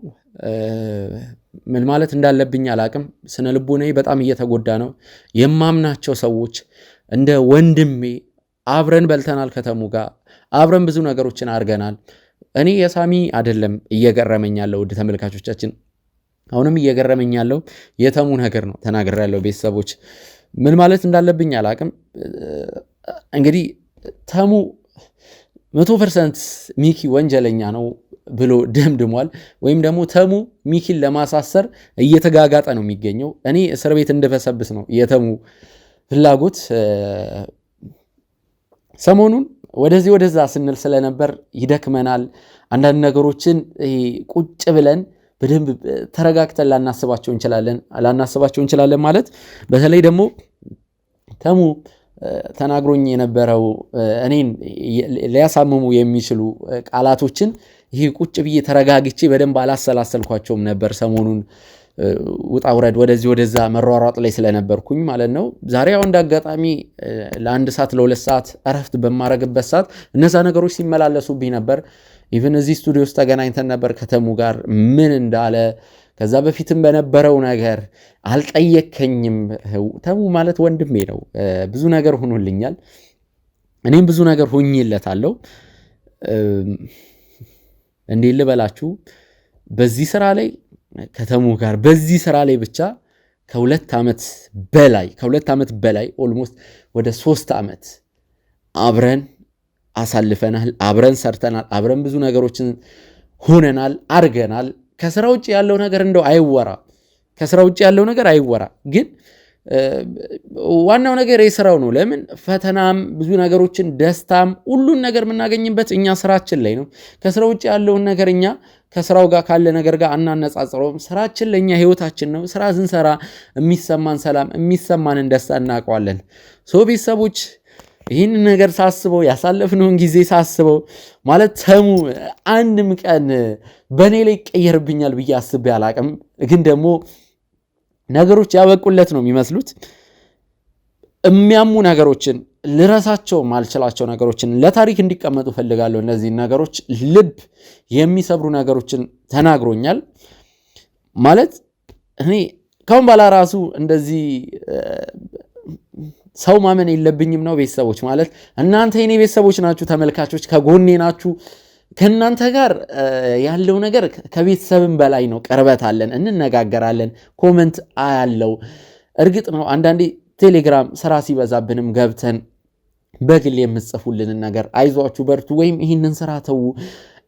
A: ምን ማለት እንዳለብኝ አላቅም። ስነ ልቦናዬ በጣም እየተጎዳ ነው። የማምናቸው ሰዎች እንደ ወንድሜ አብረን በልተናል፣ ከተሙ ጋር አብረን ብዙ ነገሮችን አድርገናል። እኔ የሳሚ አይደለም እየገረመኝ ያለው ውድ ተመልካቾቻችን፣ አሁንም እየገረመኝ ያለው የተሙ ነገር ነው። ተናግሬያለሁ ቤተሰቦች፣ ምን ማለት እንዳለብኝ አላቅም። እንግዲህ ተሙ 100% ሚኪ ወንጀለኛ ነው ብሎ ደምድሟል። ወይም ደግሞ ተሙ ሚኪን ለማሳሰር እየተጋጋጠ ነው የሚገኘው። እኔ እስር ቤት እንደበሰብስ ነው የተሙ ፍላጎት። ሰሞኑን ወደዚህ ወደዛ ስንል ስለነበር ይደክመናል። አንዳንድ ነገሮችን ቁጭ ብለን በደንብ ተረጋግተን ላናስባቸው እንችላለን ማለት በተለይ ደግሞ ተሙ ተናግሮኝ የነበረው እኔን ሊያሳምሙ የሚችሉ ቃላቶችን ይሄ ቁጭ ብዬ ተረጋግቼ በደንብ አላሰላሰልኳቸውም ነበር። ሰሞኑን ውጣ ውረድ ወደዚህ ወደዛ መሯሯጥ ላይ ስለነበርኩኝ ማለት ነው። ዛሬ አሁን እንዳጋጣሚ ለ1 ሰዓት ለ2 ሰዓት እረፍት በማረግበት ሰዓት እነዛ ነገሮች ሲመላለሱብኝ ነበር። ኢቭን እዚህ ስቱዲዮ ውስጥ ተገናኝተን ነበር ከተሙ ጋር ምን እንዳለ ከዛ በፊትም በነበረው ነገር አልጠየከኝም። ተሙ ማለት ወንድሜ ነው። ብዙ ነገር ሆኖልኛል፣ እኔም ብዙ ነገር ሆኜለታለሁ። እንዴ ልበላችሁ፣ በዚህ ስራ ላይ ከተሙ ጋር በዚህ ስራ ላይ ብቻ ከ2 ዓመት በላይ ኦልሞስት ወደ 3 ዓመት አብረን አሳልፈናል፣ አብረን ሰርተናል፣ አብረን ብዙ ነገሮችን ሆነናል፣ አርገናል። ከስራ ውጭ ያለው ነገር እንደው አይወራ፣ ግን ዋናው ነገር የስራው ነው። ለምን ፈተናም ብዙ ነገሮችን ደስታም ሁሉን ነገር የምናገኝበት እኛ ስራችን ላይ ነው። ከስራ ውጭ ያለውን ነገር እኛ ከስራው ጋር ካለ ነገር ጋር አናነጻጽረውም። ስራችን ለኛ ህይወታችን ነው። ስራ ስንሰራ የሚሰማን ሰላም የሚሰማንን ደስታ እናውቀዋለን። ቤተሰቦች ይህን ነገር ሳስበው ያሳለፍነውን ጊዜ ሳስበው ማለት ተሙ አንድም ቀን በእኔ ላይ ይቀየርብኛል ብዬ አስቤ አላቅም። ግን ደግሞ ነገሮች ያበቁለት ነው የሚመስሉት። የሚያሙ ነገሮችን ልረሳቸው ማልችላቸው ነገሮችን ለታሪክ እንዲቀመጡ ፈልጋለሁ። እነዚህ ነገሮች ልብ የሚሰብሩ ነገሮችን ተናግሮኛል ማለት እኔ ካሁን ባላ ራሱ እንደዚህ ሰው ማመን የለብኝም ነው። ቤተሰቦች ማለት እናንተ የኔ ቤተሰቦች ናችሁ፣ ተመልካቾች ከጎኔ ናችሁ። ከእናንተ ጋር ያለው ነገር ከቤተሰብም በላይ ነው። ቅርበት አለን፣ እንነጋገራለን፣ ኮመንት አያለው። እርግጥ ነው አንዳንዴ ቴሌግራም ስራ ሲበዛብንም ገብተን በግል የምትጽፉልንን ነገር አይዟችሁ በርቱ፣ ወይም ይህንን ስራ ተዉ፣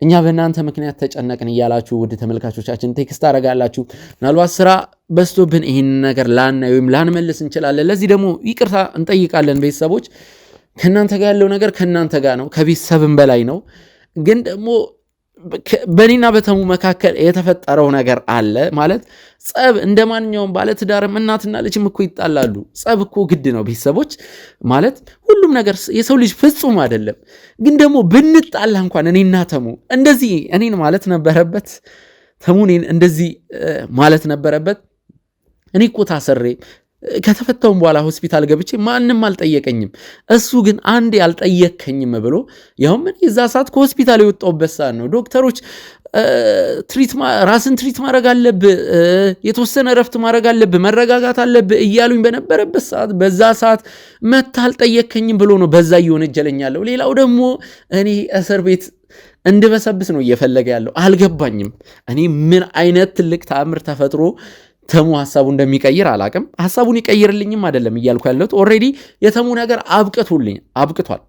A: እኛ በእናንተ ምክንያት ተጨነቅን እያላችሁ ውድ ተመልካቾቻችን ቴክስት አደርጋላችሁ። ምናልባት ስራ በዝቶብን ይህንን ነገር ላናይ ወይም ላንመልስ እንችላለን። ለዚህ ደግሞ ይቅርታ እንጠይቃለን። ቤተሰቦች ከእናንተ ጋር ያለው ነገር ከእናንተ ጋር ነው፣ ከቤተሰብም በላይ ነው። ግን ደግሞ በእኔና በተሙ መካከል የተፈጠረው ነገር አለ ማለት ጸብ፣ እንደ ማንኛውም ባለትዳርም እናትና ልጅም እኮ ይጣላሉ። ጸብ እኮ ግድ ነው ቤተሰቦች ማለት ሁሉም ነገር የሰው ልጅ ፍጹም አይደለም። ግን ደግሞ ብንጣላ እንኳን እኔና ተሙ እንደዚህ እኔን ማለት ነበረበት፣ ተሙ እኔን እንደዚህ ማለት ነበረበት። እኔ እኮ ታሰሬ ከተፈታውም በኋላ ሆስፒታል ገብቼ ማንም አልጠየቀኝም። እሱ ግን አንድ ያልጠየከኝም ብሎ ያውም የዛ ሰዓት ከሆስፒታል የወጣሁበት ሰዓት ነው። ዶክተሮች ራስን ትሪት ማድረግ አለብህ፣ የተወሰነ ረፍት ማድረግ አለብህ፣ መረጋጋት አለብህ እያሉኝ በነበረበት ሰዓት በዛ ሰዓት መታ አልጠየከኝም ብሎ ነው በዛ እየወነጀለኛለሁ። ሌላው ደግሞ እኔ እስር ቤት እንድበሰብስ ነው እየፈለገ ያለው። አልገባኝም። እኔ ምን አይነት ትልቅ ተአምር ተፈጥሮ ተሙ ሐሳቡ እንደሚቀይር አላቅም። ሐሳቡን ይቀይርልኝም አይደለም እያልኩ ያለሁት ኦሬዲ የተሙ ነገር አብቅቷል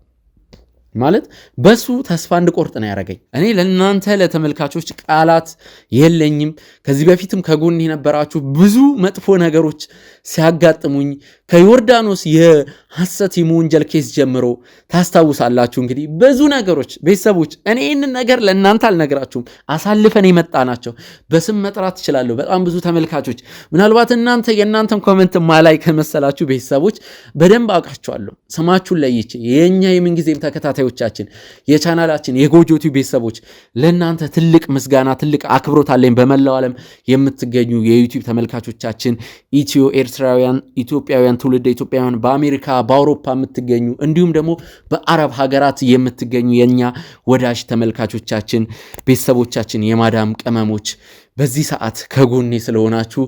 A: ማለት በሱ ተስፋ እንድቆርጥ ነው ያደረገኝ። እኔ ለእናንተ ለተመልካቾች ቃላት የለኝም። ከዚህ በፊትም ከጎን የነበራችሁ ብዙ መጥፎ ነገሮች ሲያጋጥሙኝ ከዮርዳኖስ የሐሰት የመወንጀል ኬስ ጀምሮ ታስታውሳላችሁ። እንግዲህ ብዙ ነገሮች ቤተሰቦች፣ እኔ ይህንን ነገር ለእናንተ አልነግራችሁም፣ አሳልፈን የመጣ ናቸው። በስም መጥራት ትችላለሁ በጣም ብዙ ተመልካቾች። ምናልባት የእናንተን ኮመንት ማላይ ከመሰላችሁ ቤተሰቦች በደንብ አውቃችኋለሁ፣ ስማችሁን ለይቼ። የእኛ የምንጊዜም ተከታታዮቻችን የቻናላችን የጎጆ ቲዩብ ቤተሰቦች ለእናንተ ትልቅ ምስጋና ትልቅ አክብሮት አለኝ። በመላው ዓለም የምትገኙ የዩቲዩብ ተመልካቾቻችን ኢትዮ ኤርትራውያን፣ ኢትዮጵያውያን፣ ትውልደ ኢትዮጵያውያን በአሜሪካ በአውሮፓ የምትገኙ እንዲሁም ደግሞ በአረብ ሀገራት የምትገኙ የኛ ወዳጅ ተመልካቾቻችን፣ ቤተሰቦቻችን፣ የማዳም ቅመሞች በዚህ ሰዓት ከጎኔ ስለሆናችሁ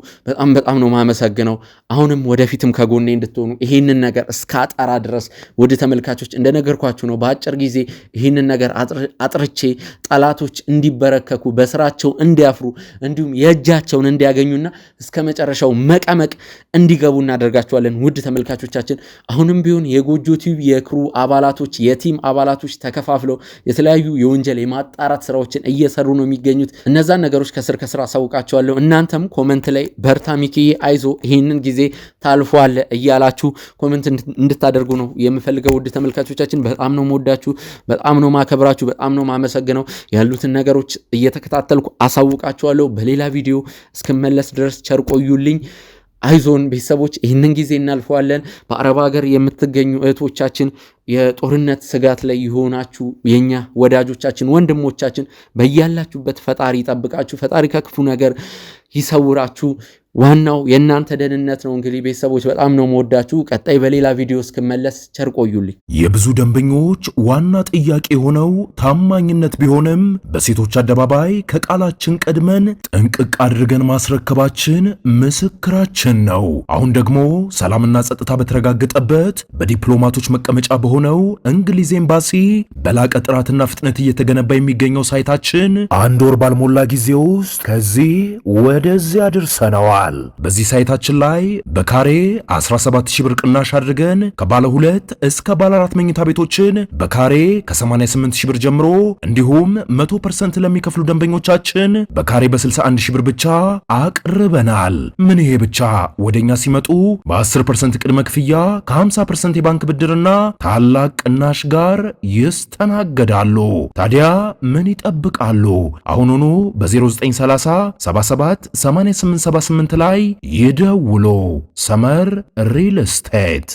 A: በጣም ነው ማመሰግነው። አሁንም ወደፊትም ከጎኔ እንድትሆኑ ይሄንን ነገር እስካጠራ ድረስ ወደ ተመልካቾች እንደነገርኳችሁ ነው። በአጭር ጊዜ ይሄንን ነገር አጥርቼ ጠላቶች እንዲበረከኩ በስራቸው እንዲያፍሩ እንዲሁም የእጃቸውን እንዲያገኙና እስከ መጨረሻው መቀመቅ እንዲገቡ እናደርጋቸዋለን። ውድ ተመልካቾቻችን አሁንም ቢሆን የጎጆ ቲዩብ የክሩ አባላቶች የቲም አባላቶች ተከፋፍለው የተለያዩ የወንጀል የማጣራት ስራዎችን እየሰሩ ነው የሚገኙት። እነዛን ነገሮች ከስር ስራ አሳውቃቸዋለሁ። እናንተም ኮመንት ላይ በርታ ሚኪዬ አይዞ ይሄንን ጊዜ ታልፏል እያላችሁ ኮመንት እንድታደርጉ ነው የምፈልገው። ውድ ተመልካቾቻችን በጣም ነው የምወዳችሁ፣ በጣም ነው ማከብራችሁ፣ በጣም ነው ማመሰግነው። ያሉትን ነገሮች እየተከታተልኩ አሳውቃቸዋለሁ። በሌላ ቪዲዮ እስክመለስ ድረስ ቸር ቆዩልኝ። አይዞን ቤተሰቦች ይህንን ጊዜ እናልፈዋለን። በአረብ ሀገር የምትገኙ እህቶቻችን የጦርነት ስጋት ላይ የሆናችሁ የኛ ወዳጆቻችን ወንድሞቻችን በያላችሁበት ፈጣሪ ይጠብቃችሁ፣ ፈጣሪ ከክፉ ነገር ይሰውራችሁ። ዋናው የእናንተ ደህንነት ነው። እንግዲህ ቤተሰቦች በጣም ነው መወዳችሁ። ቀጣይ በሌላ ቪዲዮ እስክመለስ ቸር ቆዩልኝ።
C: የብዙ ደንበኞች ዋና ጥያቄ የሆነው ታማኝነት ቢሆንም በሴቶች አደባባይ ከቃላችን ቀድመን ጥንቅቅ አድርገን ማስረከባችን ምስክራችን ነው። አሁን ደግሞ ሰላምና ጸጥታ በተረጋገጠበት በዲፕሎማቶች መቀመጫ በሆነው እንግሊዝ ኤምባሲ በላቀ ጥራትና ፍጥነት እየተገነባ የሚገኘው ሳይታችን 1 ወር ባልሞላ ጊዜ ውስጥ ከዚህ ወደዚያ አድርሰነዋል። በዚህ ሳይታችን ላይ በካሬ 17000 ብር ቅናሽ አድርገን ከባለ 2 እስከ ባለ 4 መኝታ ቤቶችን በካሬ ከ88000 ብር ጀምሮ እንዲሁም 100% ለሚከፍሉ ደንበኞቻችን በካሬ በ61000 ብር ብቻ አቅርበናል። ምን ይሄ ብቻ! ወደኛ ሲመጡ በ10% ቅድመ ክፍያ ከ50% የባንክ ብድርና ታላቅ ቅናሽ ጋር ይስተናገዳሉ። ታዲያ ምን ይጠብቃሉ? አሁኑኑ በ0930 77 8878 ላይ ይደውሉ። ሰመር ሪል ስቴት